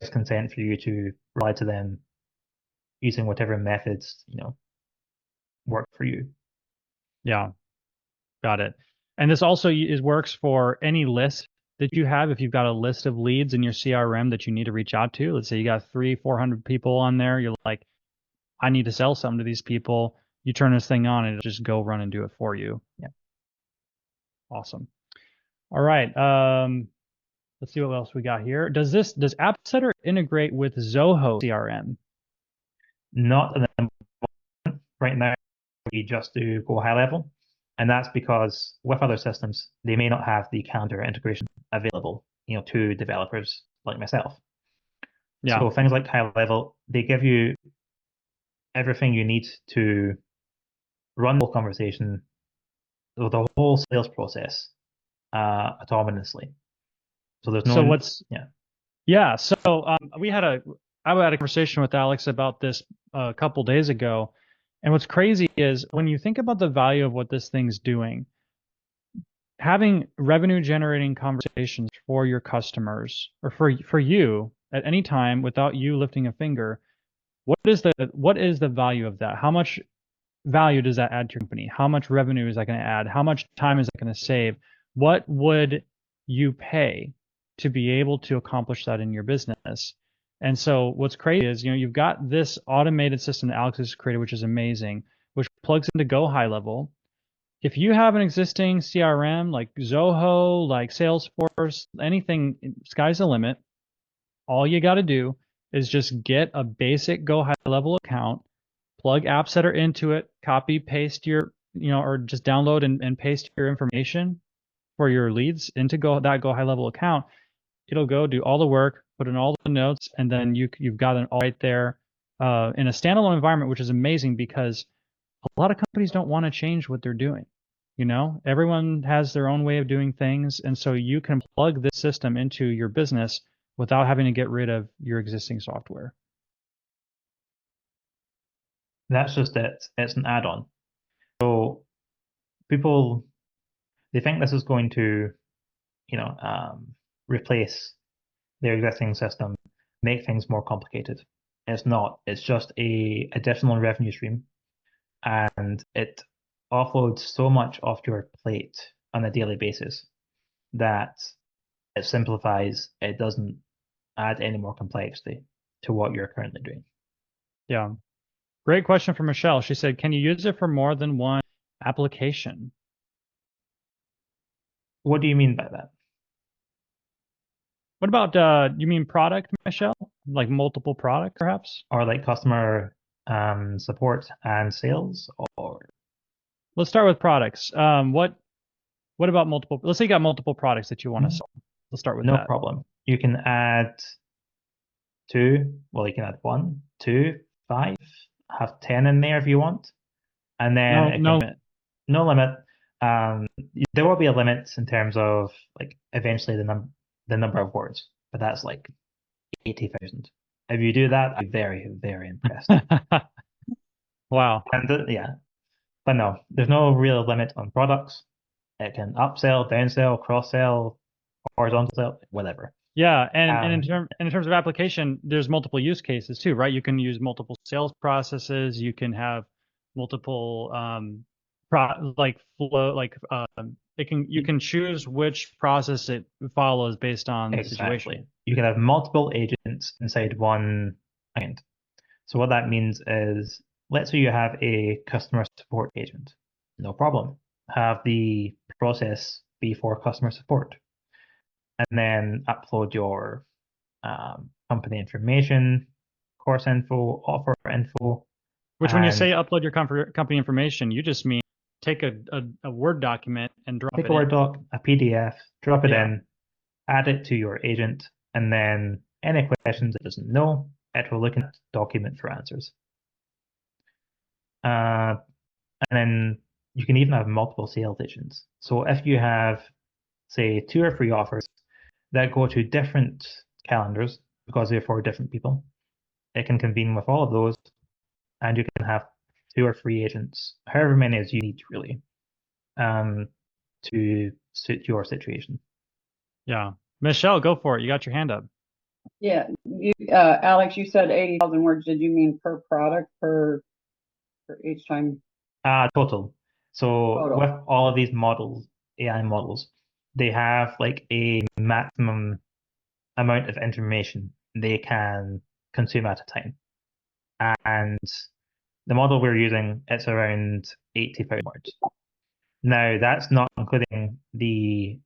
gives consent for you to reply to them using whatever methods, work for you. Yeah. Got it. And this also works for any list that you have. If you've got a list of leads in your CRM that you need to reach out to, let's say you got 300-400 people on there, you're like, I need to sell something to these people. You turn this thing on and it'll just go run and do it for you. Yeah. Awesome. All right. Let's see what else we got here. Does AppSetter integrate with Zoho CRM? Not at the moment. Right now, we just do go high level. And that's because with other systems, they may not have the calendar integration available, to developers like myself. Yeah. So things like high level, they give you everything you need to run the whole conversation, the whole sales process, autonomously. So there's no, So what's yeah. Yeah. So I had a conversation with Alex about this a couple days ago, and what's crazy is when you think about the value of what this thing's doing, having revenue generating conversations for your customers or for you at any time without you lifting a finger, what is the value of that? How much value does that add to your company? How much revenue is that going to add? How much time is that going to save? What would you pay to be able to accomplish that in your business? And so what's crazy is, you've got this automated system that Alex has created, which is amazing, which plugs into Go High Level. If you have an existing CRM like Zoho, like Salesforce, anything, sky's the limit. All you got to do is just get a basic Go High Level account, plug AppSetter into it, copy, paste your, or just download and paste your information for your leads into Go High Level account. It'll go do all the work, put in all the notes, and then you've got it all right there in a standalone environment, which is amazing because a lot of companies don't want to change what they're doing. Everyone has their own way of doing things, and so you can plug this system into your business without having to get rid of your existing software. That's just it. It's an add-on. So people, they think this is going to, replace their existing system, make things more complicated. It's not. It's just a additional revenue stream, and it offloads so much off your plate on a daily basis that it simplifies. It doesn't add any more complexity to what you're currently doing. Yeah. Great question from Michelle. She said, can you use it for more than one application? What do you mean by that? What about, you mean product, Michelle? Like multiple products, perhaps? Or like customer support and sales, or Let's start with products. What about multiple? Let's say you got multiple products that you want to sell. Let's start with no that. problem. You can add two. Well, you can add 1, 2, 5, have 10 in there if you want, and then No limit. no limit. There will be a limit in terms of like eventually the number of words, but that's like 80,000. If you do that, I'm very, very impressed. Wow. And yeah, but no, there's no real limit on products. It can upsell, downsell, cross sell, horizontal sell, whatever. Yeah, and in terms of application, there's multiple use cases too, right? You can use multiple sales processes. You can have multiple you can choose which process it follows based on the situation. Exactly. You can have multiple agents inside one account. So what that means is, let's say you have a customer support agent. No problem. Have the process be for customer support. And then upload your company information, course info, offer info. Which when you say and upload your company information, you just mean take a Word document and drop take it a Word in. doc, a PDF, drop it Yeah. in, add it to your agent, and then any questions it doesn't know, it will look at the document for answers. And then you can even have multiple sales agents. So if you have, say, 2 or 3 offers that go to different calendars because they're for different people, it can convene with all of those, and you can have 2 or 3 agents, however many as you need, really, to suit your situation. Yeah. Michelle, go for it. You got your hand up. Yeah, Alex, you said 80,000 words. Did you mean per product, per each time Total. So total? with all of these models, AI models, they have like a maximum amount of information they can consume at a time. And the model we're using, it's around 80,000 words. Now, that's not including the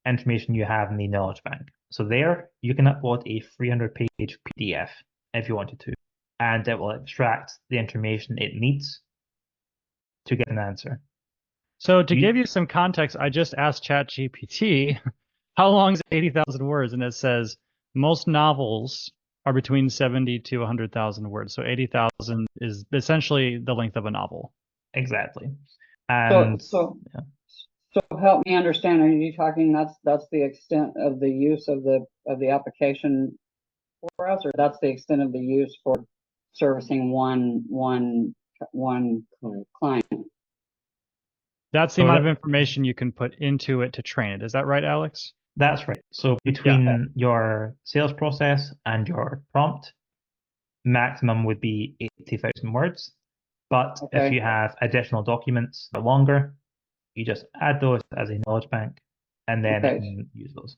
information you have in the knowledge bank. So there, you can upload a 300-page PDF if you wanted to, and it will extract the information it needs to get an answer. So to give you some context, I just asked ChatGPT, how long is 80,000 words? And it says most novels are between 70 to 100,000 words. So 80,000 is essentially the length of a novel. Exactly. So, And so, yeah, so help me understand. Are you talking that's the extent of the use of the application for us, or that's the extent of the use for servicing one client? That's the so amount of information you can put into it to train it. Is that right, Alex? that's right. So Yeah. between your sales process and your prompt, maximum would be 80,000 words. But if you Okay. have additional documents that are longer, you just add those as a knowledge bank, and then it Okay. can use those.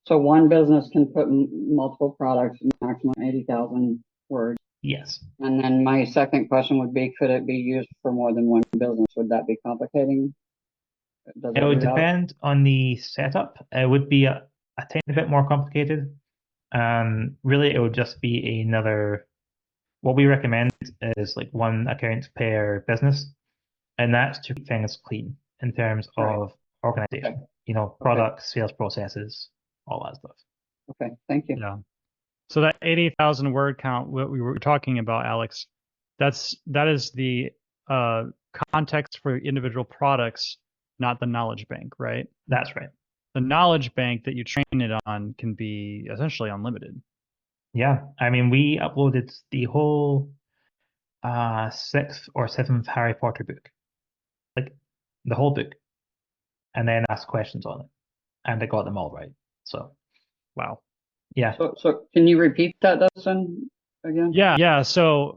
So one business can put multiple products, maximum 80,000 words. Yes. And then my second question would be, could it be used for more than one business? Would that be complicating? Does It that would do that? depend on the setup. It would be a tiny bit more complicated. Really, it would just be another. What we recommend is like one account per business, and that's to keep things clean in terms Right. of organization. Okay. You know, products, sales processes, all that stuff. Okay. Thank you. Yeah. So that 80,000 word count, what we were talking about, Alex, that is the context for individual products, not the knowledge bank, right? That's right. The knowledge bank that you train it on can be essentially unlimited. Yeah, I mean, we uploaded the whole 6th or 7th Harry Potter book, like the whole book, and then asked questions on it, and I got them all right. So Wow. yeah, So can you repeat that, Dustin, again? Yeah. So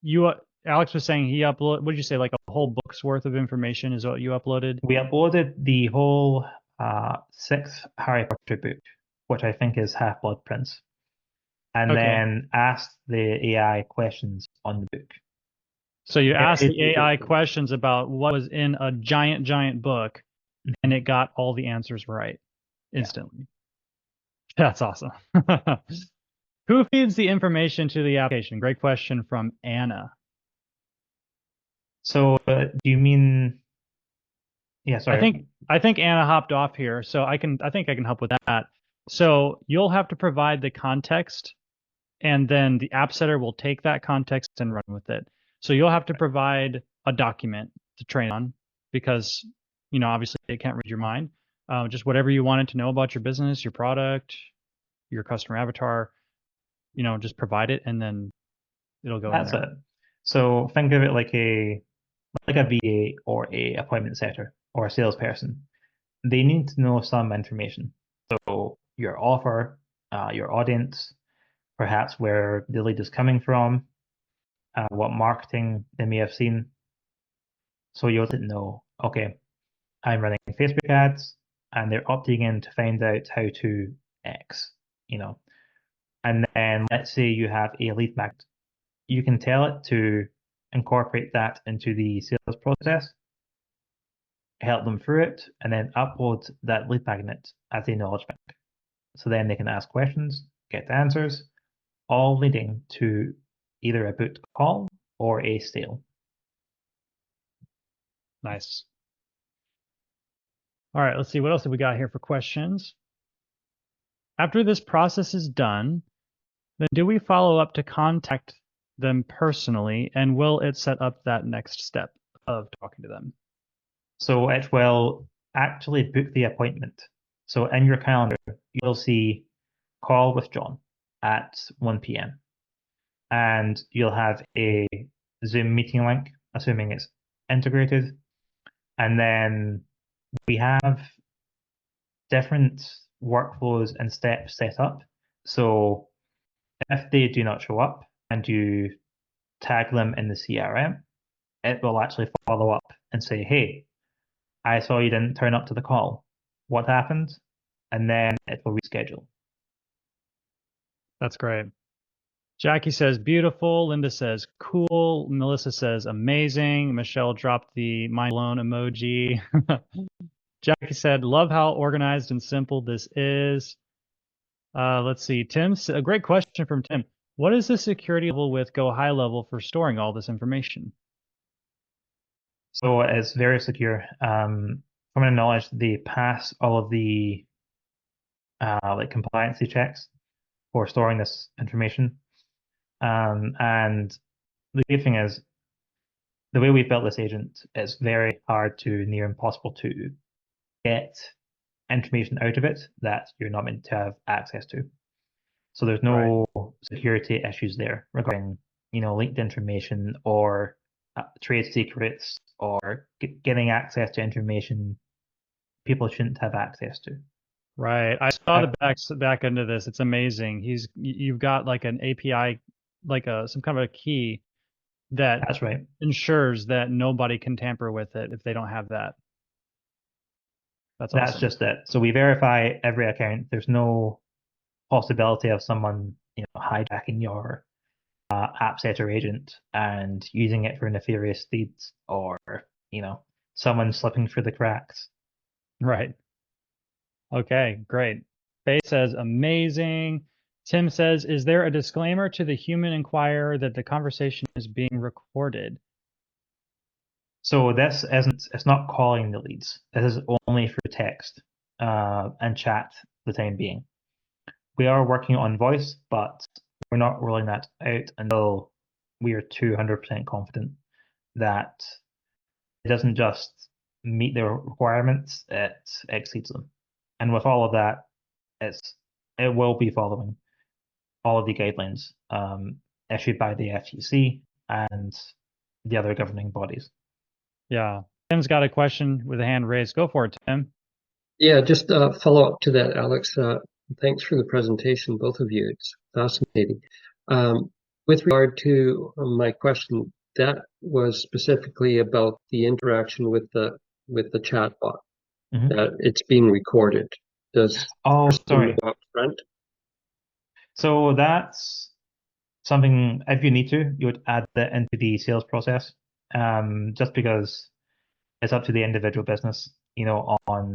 you Alex was saying he upload. What did you say? Like a whole book's worth of information is what you uploaded? we uploaded the whole 6th Harry Potter book, which I think is Half-Blood Prince, and Okay. then asked the AI questions on the book. So you asked It- the AI questions about what was in a giant book, and it got all the answers right instantly. That's awesome. Who feeds the information to the application? Great question from Anna. So do you mean? Yeah, sorry. I think Anna hopped off here, so I think I can help with that. So you'll have to provide the context, and then the AppSetter will take that context and run with it. So you'll have to provide a document to train on, because obviously it can't read your mind. Just whatever you wanted to know about your business, your product, your customer avatar, just provide it, and then it'll go in That's there. it. So think of it like a VA or a appointment setter or a salesperson. They need to know some information. So your offer, your audience, perhaps where the lead is coming from, what marketing they may have seen. So you'll know, okay, I'm running Facebook ads and they're opting in to find out how to X, you know. And then let's say you have a lead magnet. You can tell it to incorporate that into the sales process, help them through it, and then upload that lead magnet as a knowledge bank. So then they can ask questions, get answers, all leading to either a booked call or a sale. Nice. All right, let's see. What else have we got here for questions? After this process is done, then do we follow up to contact them personally, and will it set up that next step of talking to them? So it will actually book the appointment. So in your calendar, you'll see call with John at 1 p.m. And you'll have a Zoom meeting link, assuming it's integrated. And then we have different workflows and steps set up. So if they do not show up and you tag them in the CRM, it will actually follow up and say, hey, I saw you didn't turn up to the call. What happened? And then it will reschedule. That's great. Jackie says beautiful. Linda says cool. Melissa says amazing. Michelle dropped the mind blown emoji. Jackie said, love how organized and simple this is. Let's see. A great question from Tim. What is the security level with Go High Level for storing all this information? So it's very secure. From my knowledge, they pass all of the like compliancy checks for storing this information. And the good thing is, the way we've built this agent, it's very hard to near impossible to get information out of it that you're not meant to have access to. So there's no security issues there regarding, leaked information or trade secrets or getting access to information people shouldn't have access to. Right. I saw the back end of this. It's amazing. You've got like an API, like some kind of a key that That's right. ensures that nobody can tamper with it if they don't have that. That's That's awesome. just it. So we verify every account. There's no possibility of someone, hijacking your AppSetter agent and using it for nefarious deeds or, someone slipping through the cracks. Right. Okay, great. Faye says amazing. Tim says, is there a disclaimer to the human inquirer that the conversation is being recorded? So it's not calling the leads. This is only for text and chat for the time being. We are working on voice, but we're not rolling that out until we are 200% confident that it doesn't just meet their requirements, it exceeds them. And with all of that, it will be following all of the guidelines issued by the FTC and the other governing bodies. Yeah. Tim's got a question with a hand raised. Go for it, Tim. Yeah, just a follow up to that, Alex. Thanks for the presentation, both of you. It's fascinating. With regard to my question, that was specifically about the interaction with the chatbot. That it's being recorded. Does sorry. Up front? So that's something, if you need to, you would add that into the sales process, just because it's up to the individual business, on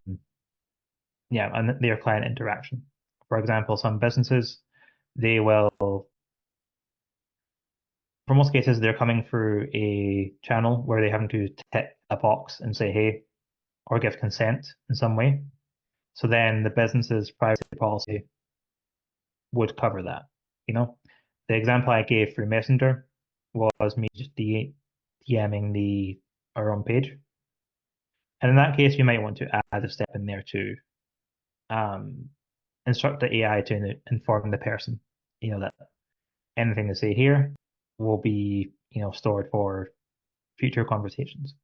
their client interaction. For example, some businesses, they will, for most cases, they're coming through a channel where they have to tick a box and say, hey, or give consent in some way. So then the business's privacy policy would cover that. The example I gave through Messenger was me just DMing our own page. And in that case, you might want to add a step in there to instruct the AI to inform the person, that anything they say here will be, stored for future conversations.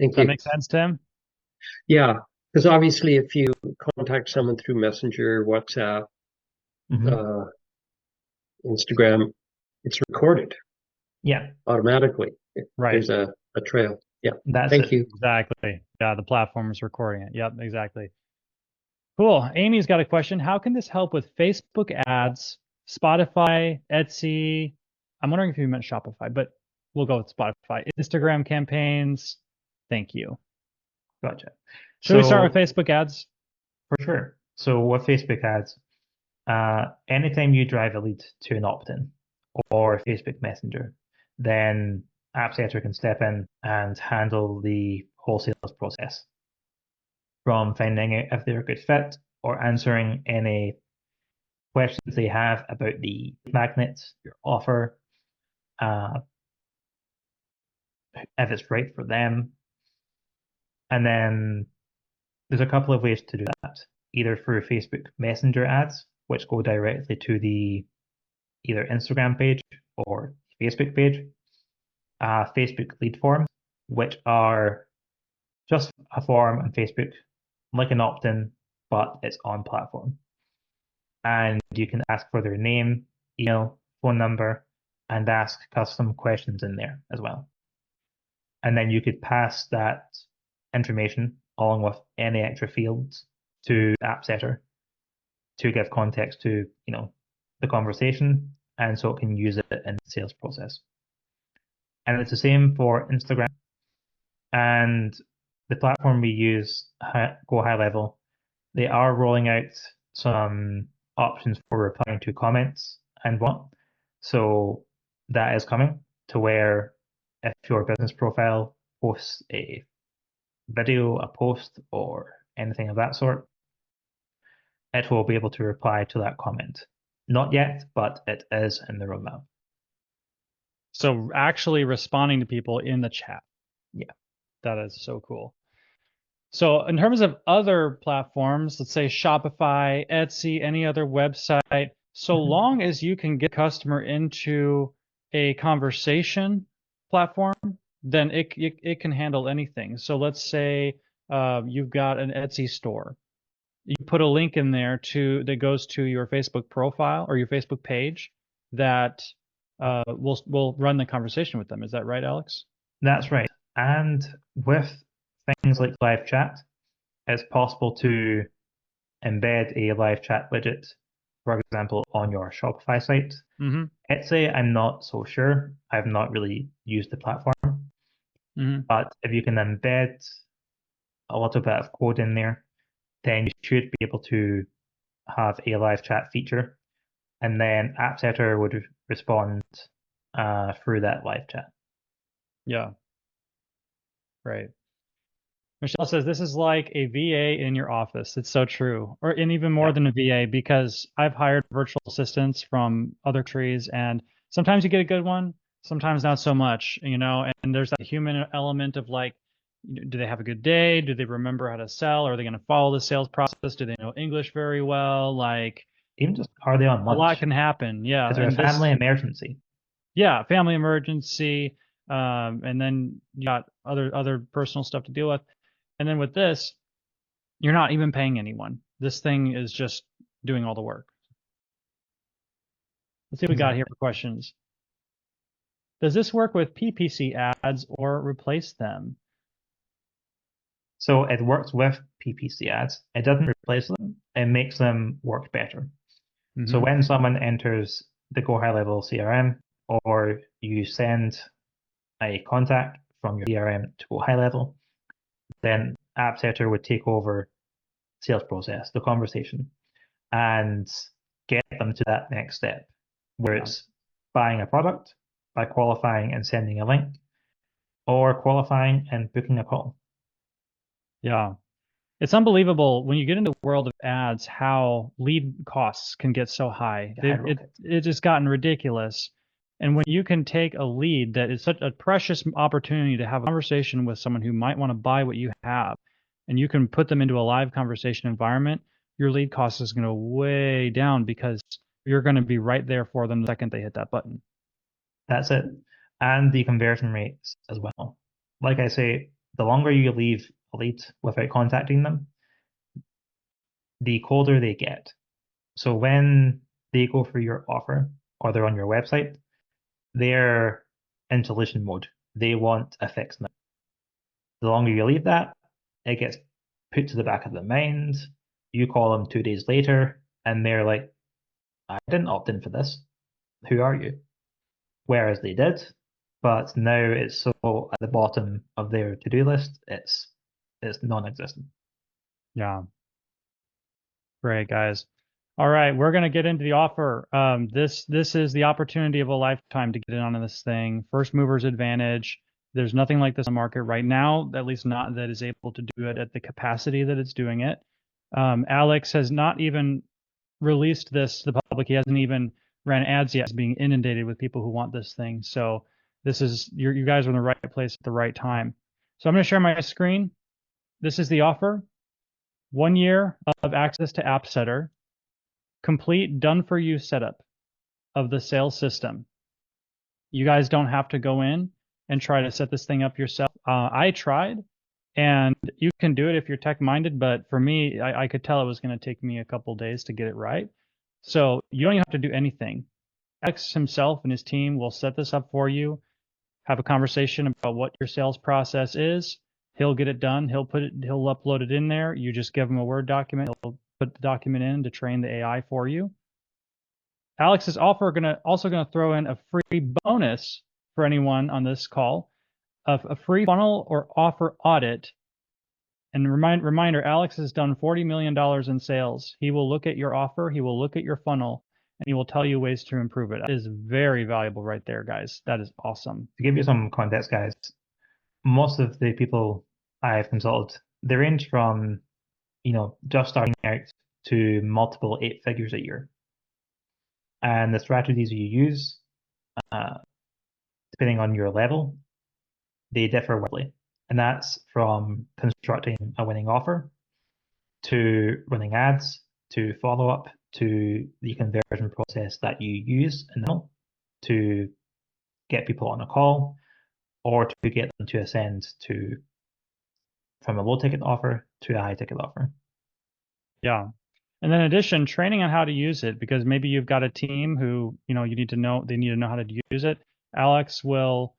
Thank Does that you. make sense, Tim? Yeah, because obviously if you contact someone through Messenger, WhatsApp, Instagram, it's recorded. Yeah. Automatically. Right. There's a trail. Yeah. That's Thank you. Exactly. Yeah, the platform is recording it. Yep, exactly. Cool. Amy's got a question. How can this help with Facebook ads, Spotify, Etsy? I'm wondering if you meant Shopify, but we'll go with Spotify. Instagram campaigns. Thank you. Gotcha. Should we start with Facebook ads? For sure. So with Facebook ads, anytime you drive a lead to an opt-in or Facebook Messenger, then AppSetter can step in and handle the whole sales process, from finding out if they're a good fit or answering any questions they have about the magnets, your offer, uh, if it's right for them. And then there's a couple of ways to do that, either through Facebook Messenger ads, which go directly to the either Instagram page or Facebook page, Facebook lead forms, which are just a form on Facebook, like an opt-in, but it's on platform. And you can ask for their name, email, phone number, and ask custom questions in there as well. And then you could pass that information along with any extra fields to AppSetter to give context to, the conversation, and so it can use it in the sales process. And it's the same for Instagram. And the platform we use, Go High Level, they are rolling out some options for replying to comments and what. So that is coming to where if your business profile posts a video, a post, or anything of that sort, it will be able to reply to that comment. Not yet, but it is in the roadmap. So actually responding to people in the chat. Yeah. That is so cool. So in terms of other platforms, let's say Shopify, Etsy, any other website, so long as you can get a customer into a conversation platform, then it can handle anything. So let's say you've got an Etsy store. You put a link in there that goes to your Facebook profile or your Facebook page that will run the conversation with them. Is that right, Alex? That's right. And with things like live chat, it's possible to embed a live chat widget, for example, on your Shopify site. Mm-hmm. Etsy, I'm not so sure. I've not really used the platform. Mm-hmm. But if you can embed a little bit of code in there, then you should be able to have a live chat feature. And then AppSetter would respond through that live chat. Yeah. Right. Michelle says this is like a VA in your office. It's so true. And even more than a VA, because I've hired virtual assistants from other trees, and sometimes you get a good one, sometimes not so much, and there's that human element of like, do they have a good day? Do they remember how to sell? Are they going to follow the sales process? Do they know English very well? Like, even just, are they on a lot lunch? can happen. Yeah. Is there a family emergency? Yeah, family emergency. And then you got other personal stuff to deal with. And then with this, you're not even paying anyone. This thing is just doing all the work. Let's see what we got here for questions. Does this work with PPC ads or replace them? So it works with PPC ads. It doesn't replace them. It makes them work better. So when someone enters the Go High Level CRM, or you send a contact from your CRM to Go High Level, then AppSetter would take over sales process, the conversation, and get them to that next step, where it's buying a product by qualifying and sending a link, or qualifying and booking a call. Yeah. It's unbelievable when you get into the world of ads how lead costs can get so high. It's just gotten ridiculous. And when you can take a lead that is such a precious opportunity to have a conversation with someone who might want to buy what you have, and you can put them into a live conversation environment, your lead cost is going to way down because you're going to be right there for them the second they hit that button. That's it. And the conversion rates as well. Like I say, the longer you leave a lead without contacting them, the colder they get. So when they go for your offer or they're on your website, they're in solution mode. They want a fix now. The longer you leave that, it gets put to the back of their mind. You call them 2 days later, and they're like, I didn't opt in for this. Who are you? Whereas they did, but now it's so at the bottom of their to-do list, it's non-existent. Yeah. Great, guys. All right, we're gonna get into the offer. This is the opportunity of a lifetime to get in on this thing. First mover's advantage. There's nothing like this on the market right now, at least not that is able to do it at the capacity that it's doing it. Alex has not even released this to the public. He hasn't even ran ads yet. He's being inundated with people who want this thing. So this is you guys are in the right place at the right time. So I'm going to share my screen. This is the offer. 1 year of access to AppSetter, complete done-for-you setup of the sales system. You guys don't have to go in and try to set this thing up yourself. I tried, and you can do it if you're tech-minded, but for me, I could tell it was going to take me a couple days to get it right. So you don't even have to do anything. Alex himself and his team will set this up for you, have a conversation about what your sales process is. He'll get it done. He'll upload it in there. You just give him a Word document. He'll put the document in to train the AI for you. Alex is also gonna throw in a free bonus for anyone on this call of a free funnel or offer audit. And reminder, Alex has done $40 million in sales. He will look at your offer, he will look at your funnel, and he will tell you ways to improve it. That is very valuable right there, guys. That is awesome. To give you some context, guys, most of the people I've consulted, they range from, just starting out to multiple 8 figures a year. And the strategies you use, depending on your level, they differ widely. And that's from constructing a winning offer to running ads to follow up to the conversion process that you use in the to get people on a call or to get them to ascend from a low ticket offer to a high ticket offer. Yeah. And then in addition, training on how to use it, because maybe you've got a team who, they need to know how to use it. Alex will,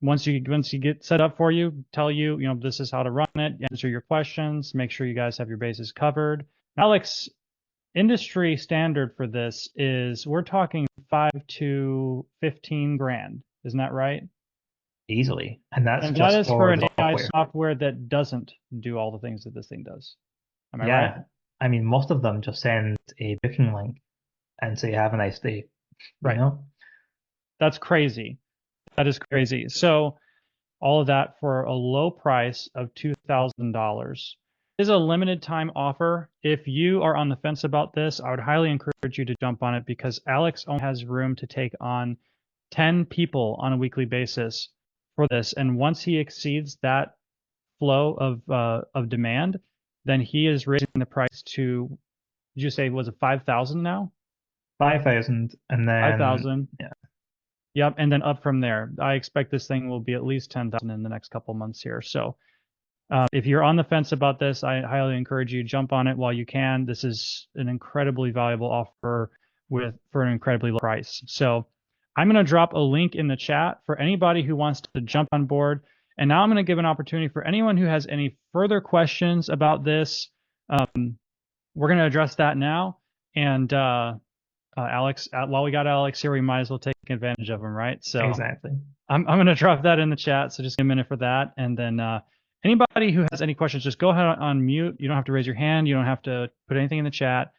once you get set up for you, tell you, this is how to run it, answer your questions, make sure you guys have your bases covered. Alex, industry standard for this is we're talking 5 to 15 grand. Isn't that right? Easily. And that's And just that is for for an the AI software. software that doesn't do all the things that this thing does. Am I right? Yeah. I mean, most of them just send a booking link and say, have a nice day. Right. You know? That's crazy. That is crazy. So all of that for a low price of $2,000. Is a limited time offer. If you are on the fence about this, I would highly encourage you to jump on it because Alex only has room to take on 10 people on a weekly basis for this. And once he exceeds that flow of demand, then he is raising the price to, did you say, was it 5,000 now? 5,000 and then 5,000. Yeah. Yep, and then up from there. I expect this thing will be at least 10,000 in the next couple months here. So if you're on the fence about this, I highly encourage you jump on it while you can. This is an incredibly valuable offer for an incredibly low price. So I'm going to drop a link in the chat for anybody who wants to jump on board. And now I'm going to give an opportunity for anyone who has any further questions about this. We're going to address that now. And Alex, while we got Alex here, we might as well take advantage of him, right? So Exactly. I'm going to drop that in the chat. So just give a minute for that. And then anybody who has any questions, just go ahead and unmute. You don't have to raise your hand. You don't have to put anything in the chat.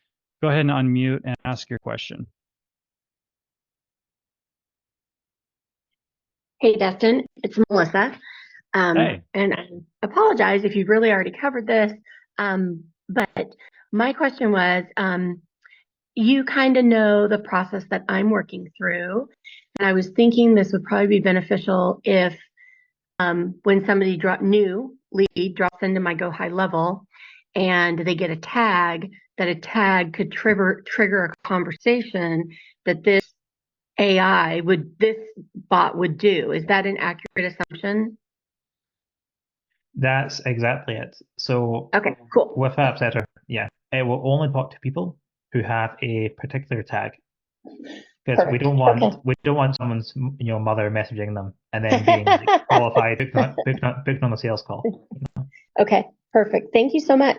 Go ahead and unmute and ask your question. Hey, Dustin, it's Melissa. Hey. And I apologize if you've really already covered this. But my question was, you kind of know the process that I'm working through. And I was thinking this would probably be beneficial if when somebody new lead drops into my Go High level and they get a tag, that a tag could trigger a conversation that this bot would do. Is that an accurate assumption? That's exactly it. So Okay, cool. with AppSetter, yeah, it will only talk to people who have a particular tag. Because we don't want someone's mother messaging them and then being like, qualified, booked on a sales call. Okay, perfect. Thank you so much.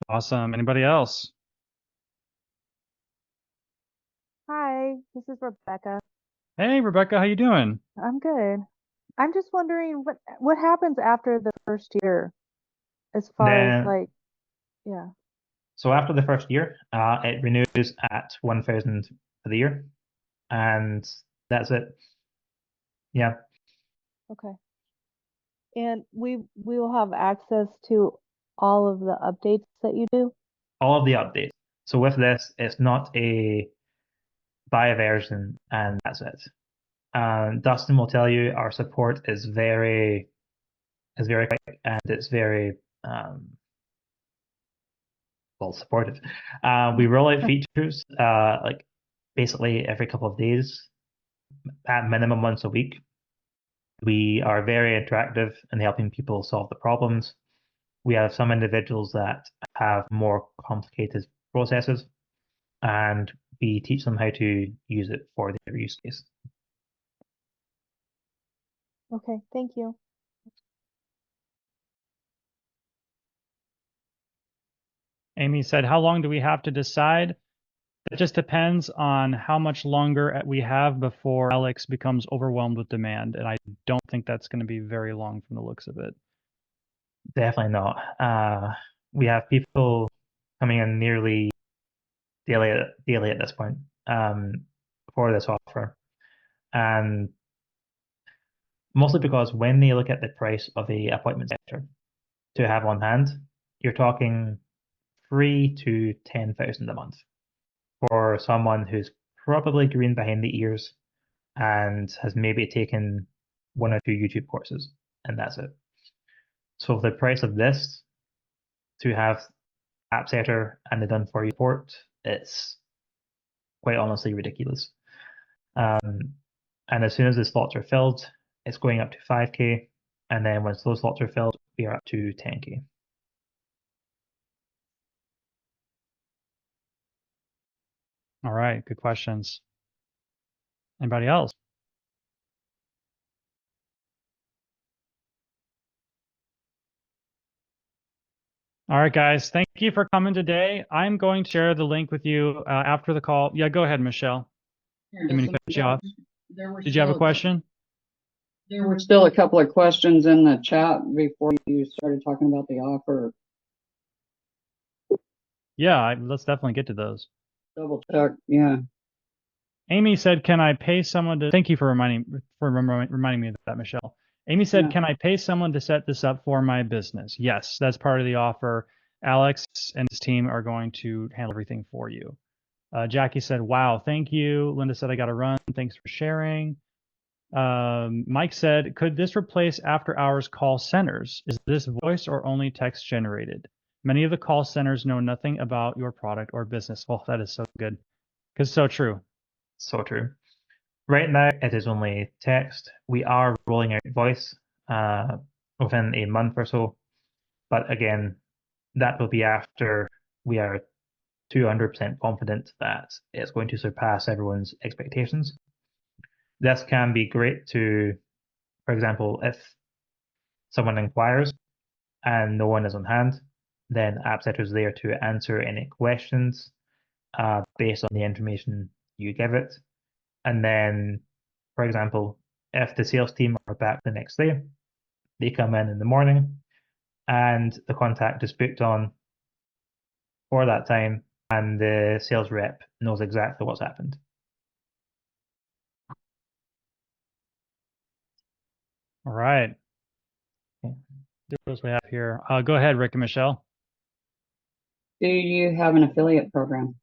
Awesome. Anybody else? Hi, this is Rebecca. Hey, Rebecca, how you doing? I'm good. I'm just wondering what happens after the first year? as far as Then, like, yeah. so after the first year, it renews at 1,000 for the year, and that's it. Yeah, Okay. And we will have access to all of the updates that you do? all of the updates. So with this, it's not a buy a version and that's it. Dustin will tell you our support is very quick and it's very well supportive. We roll out features like basically every couple of days, at minimum once a week. We are very attractive in helping people solve the problems. We have some individuals that have more complicated processes, and we teach them how to use it for their use case. Okay, thank you. Amy said, how long do we have to decide? It just depends on how much longer we have before Alex becomes overwhelmed with demand. And I don't think that's going to be very long from the looks of it. Definitely not. We have people coming in nearly daily at this point for this offer, and mostly because when they look at the price of the appointment setter to have on hand, you're talking 3 to 10,000 a month for someone who's probably green behind the ears and has maybe taken 1 or 2 YouTube courses, and that's it. So the price of this to have AppSetter and the done for you port, it's quite honestly ridiculous. And as soon as the slots are filled, it's going up to 5K, and then once those slots are filled, we are up to 10K. All right, good questions. Anybody else? All right, guys, thank you for coming today. I'm going to share the link with you after the call. Yeah, go ahead, Michelle. Didn't mean to cut you off. Did you have a question? There were still a couple of questions in the chat before you started talking about the offer. Yeah, let's definitely get to those. Double check, yeah. Amy said, "Can I pay someone to?" Thank you for reminding me of that, Michelle. Amy said, Yeah. "Can I pay someone to set this up for my business?" Yes, that's part of the offer. Alex and his team are going to handle everything for you. Jackie said, "Wow, thank you." Linda said, "I got to run. Thanks for sharing." Mike said, "Could this replace after-hours call centers? Is this voice or only text generated? Many of the call centers know nothing about your product or business." Well, that is so good, because it's so true. So true. Right now, it is only text. We are rolling out voice within a month or so, but again, that will be after we are 200% confident that it's going to surpass everyone's expectations. This can be great to, for example, if someone inquires and no one is on hand, then AppSetter is there to answer any questions based on the information you give it. And then, for example, if the sales team are back the next day, they come in the morning and the contact is booked on for that time, and the sales rep knows exactly what's happened. All right. Okay. What else we have here? Go ahead, Rick and Michelle. Do you have an affiliate program?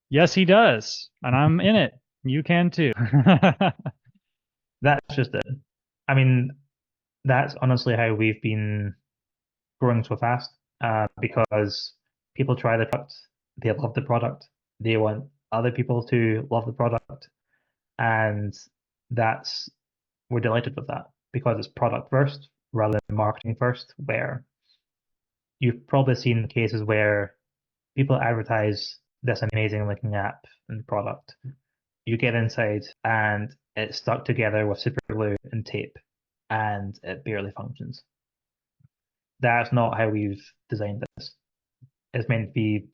Yes, he does, and I'm in it. You can too. That's just it. I mean, that's honestly how we've been growing so fast because people try the product, they love the product, they want other people to love the product, and that's we're delighted with that because it's product first rather than marketing first, where you've probably seen cases where people advertise this amazing looking app and product. You get inside and it's stuck together with super glue and tape and it barely functions. That's not how we've designed this. It's meant to be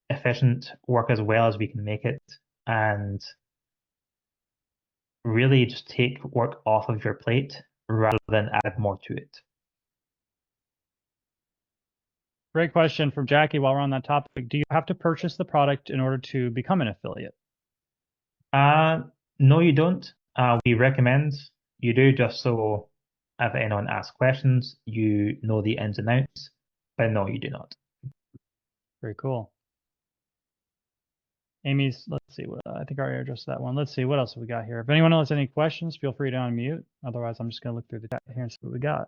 efficient, work as well as we can make it, and really just take work off of your plate rather than add more to it. Great question from Jackie. While we're on that topic, do you have to purchase the product in order to become an affiliate? No, you don't. We recommend you do, just so if anyone asks questions, you know the ins and outs. But no, you do not. Very cool. Amy's, let's see, I think I already addressed that one. Let's see, what else have we got here? If anyone else has any questions, feel free to unmute. Otherwise, I'm just going to look through the chat here and see what we got.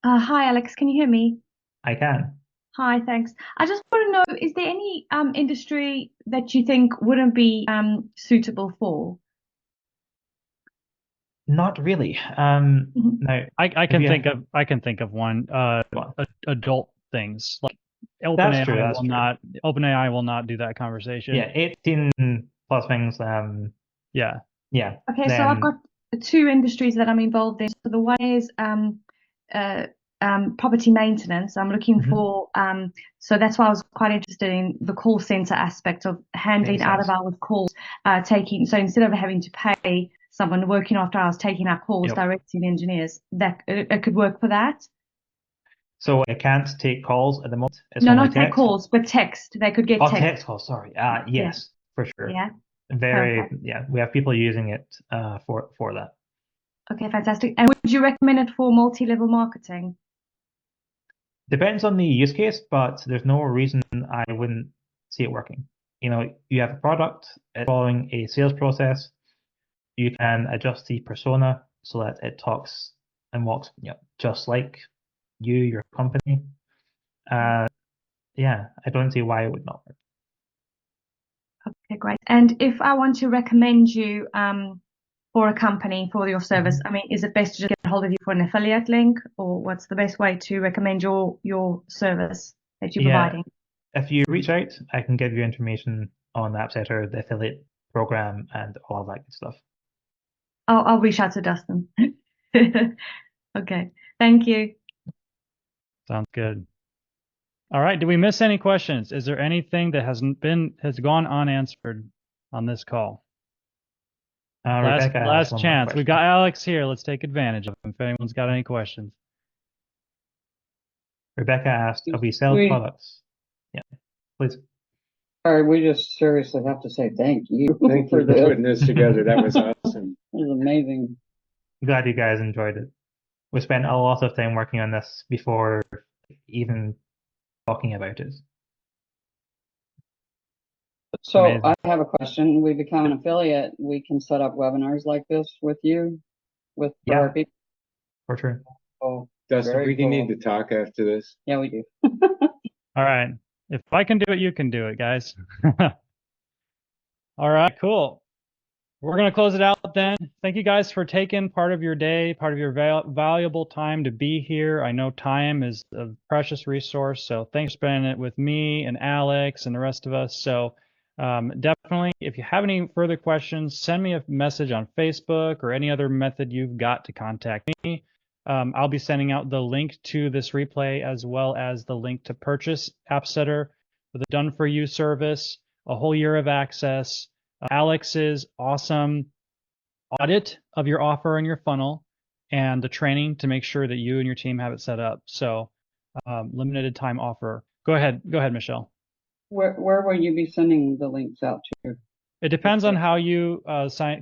Hi, Alex. Can you hear me? I can. Hi, thanks. I just want to know, is there any industry that you think wouldn't be suitable for? Not really. Mhm. Now, I can think of one. Adult things like That's true, OpenAI that's will true. not OpenAI will not do that conversation. Yeah, 18 plus things. Yeah. Yeah. Okay, so I've got two industries that I'm involved in. So the one is property maintenance. I'm looking for so that's why I was quite interested in the call center aspect of handling Makes out of sense. hours calls, taking, so instead of having to pay someone working after hours, taking our calls Yep. directly to engineers, that it could work for that. So I can't take calls at the moment. It's No, only not take text. calls, but text. They could get Oh, text. text calls. Sorry. Yes, for sure. Yeah. Very. Perfect. Yeah, we have people using it for that. Okay, fantastic. And would you recommend it for multi-level marketing? Depends on the use case, but there's no reason I wouldn't see it working. You know, you have a product, it's following a sales process. You can adjust the persona so that it talks and walks, just like you, your company. Yeah, I don't see why it would not work. Okay, great. And if I want to recommend you for a company for your service, I mean, is it best to just get a hold of you for an affiliate link, or what's the best way to recommend your service that you're providing? If you reach out, I can give you information on AppSetter, the affiliate program, and all of that good stuff. I'll reach out to Dustin. Okay, thank you. Sounds good. All right. Did we miss any questions? Is there anything that has gone unanswered on this call? Rebecca has Last one more chance. We've question. got Alex here. Let's take advantage of him if anyone's got any questions. Rebecca asked, "Have we sell products?" Yeah, please. Sorry, we just seriously have to say thank you. Thank you for putting this together. That was awesome. It was amazing. Glad you guys enjoyed it. We spent a lot of time working on this before even talking about it. So Amazing. I have a question. We become an affiliate. We can set up webinars like this with you, for our people. For sure. Oh, Dustin, very we need cool. to talk after this. Yeah, we do. All right. If I can do it, you can do it, guys. All right, cool. We're going to close it out then. Thank you guys for taking part of your day, part of your valuable time to be here. I know time is a precious resource, so thanks for spending it with me and Alex and the rest of us. So definitely, if you have any further questions, send me a message on Facebook or any other method you've got to contact me. I'll be sending out the link to this replay as well as the link to purchase AppSetter with a done-for-you service, a whole year of access, Alex's awesome audit of your offer and your funnel, and the training to make sure that you and your team have it set up. So limited time offer. Go ahead, Michelle. Where will you be sending the links out to? It depends on how you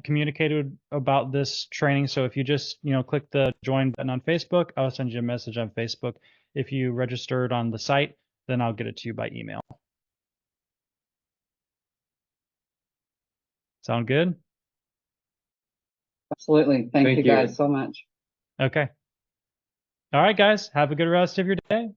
communicated about this training. So if you just click the join button on Facebook, I'll send you a message on Facebook. If you registered on the site, then I'll get it to you by email. Sound good? Absolutely. Thank you guys so much. Okay. All right, guys. Have a good rest of your day.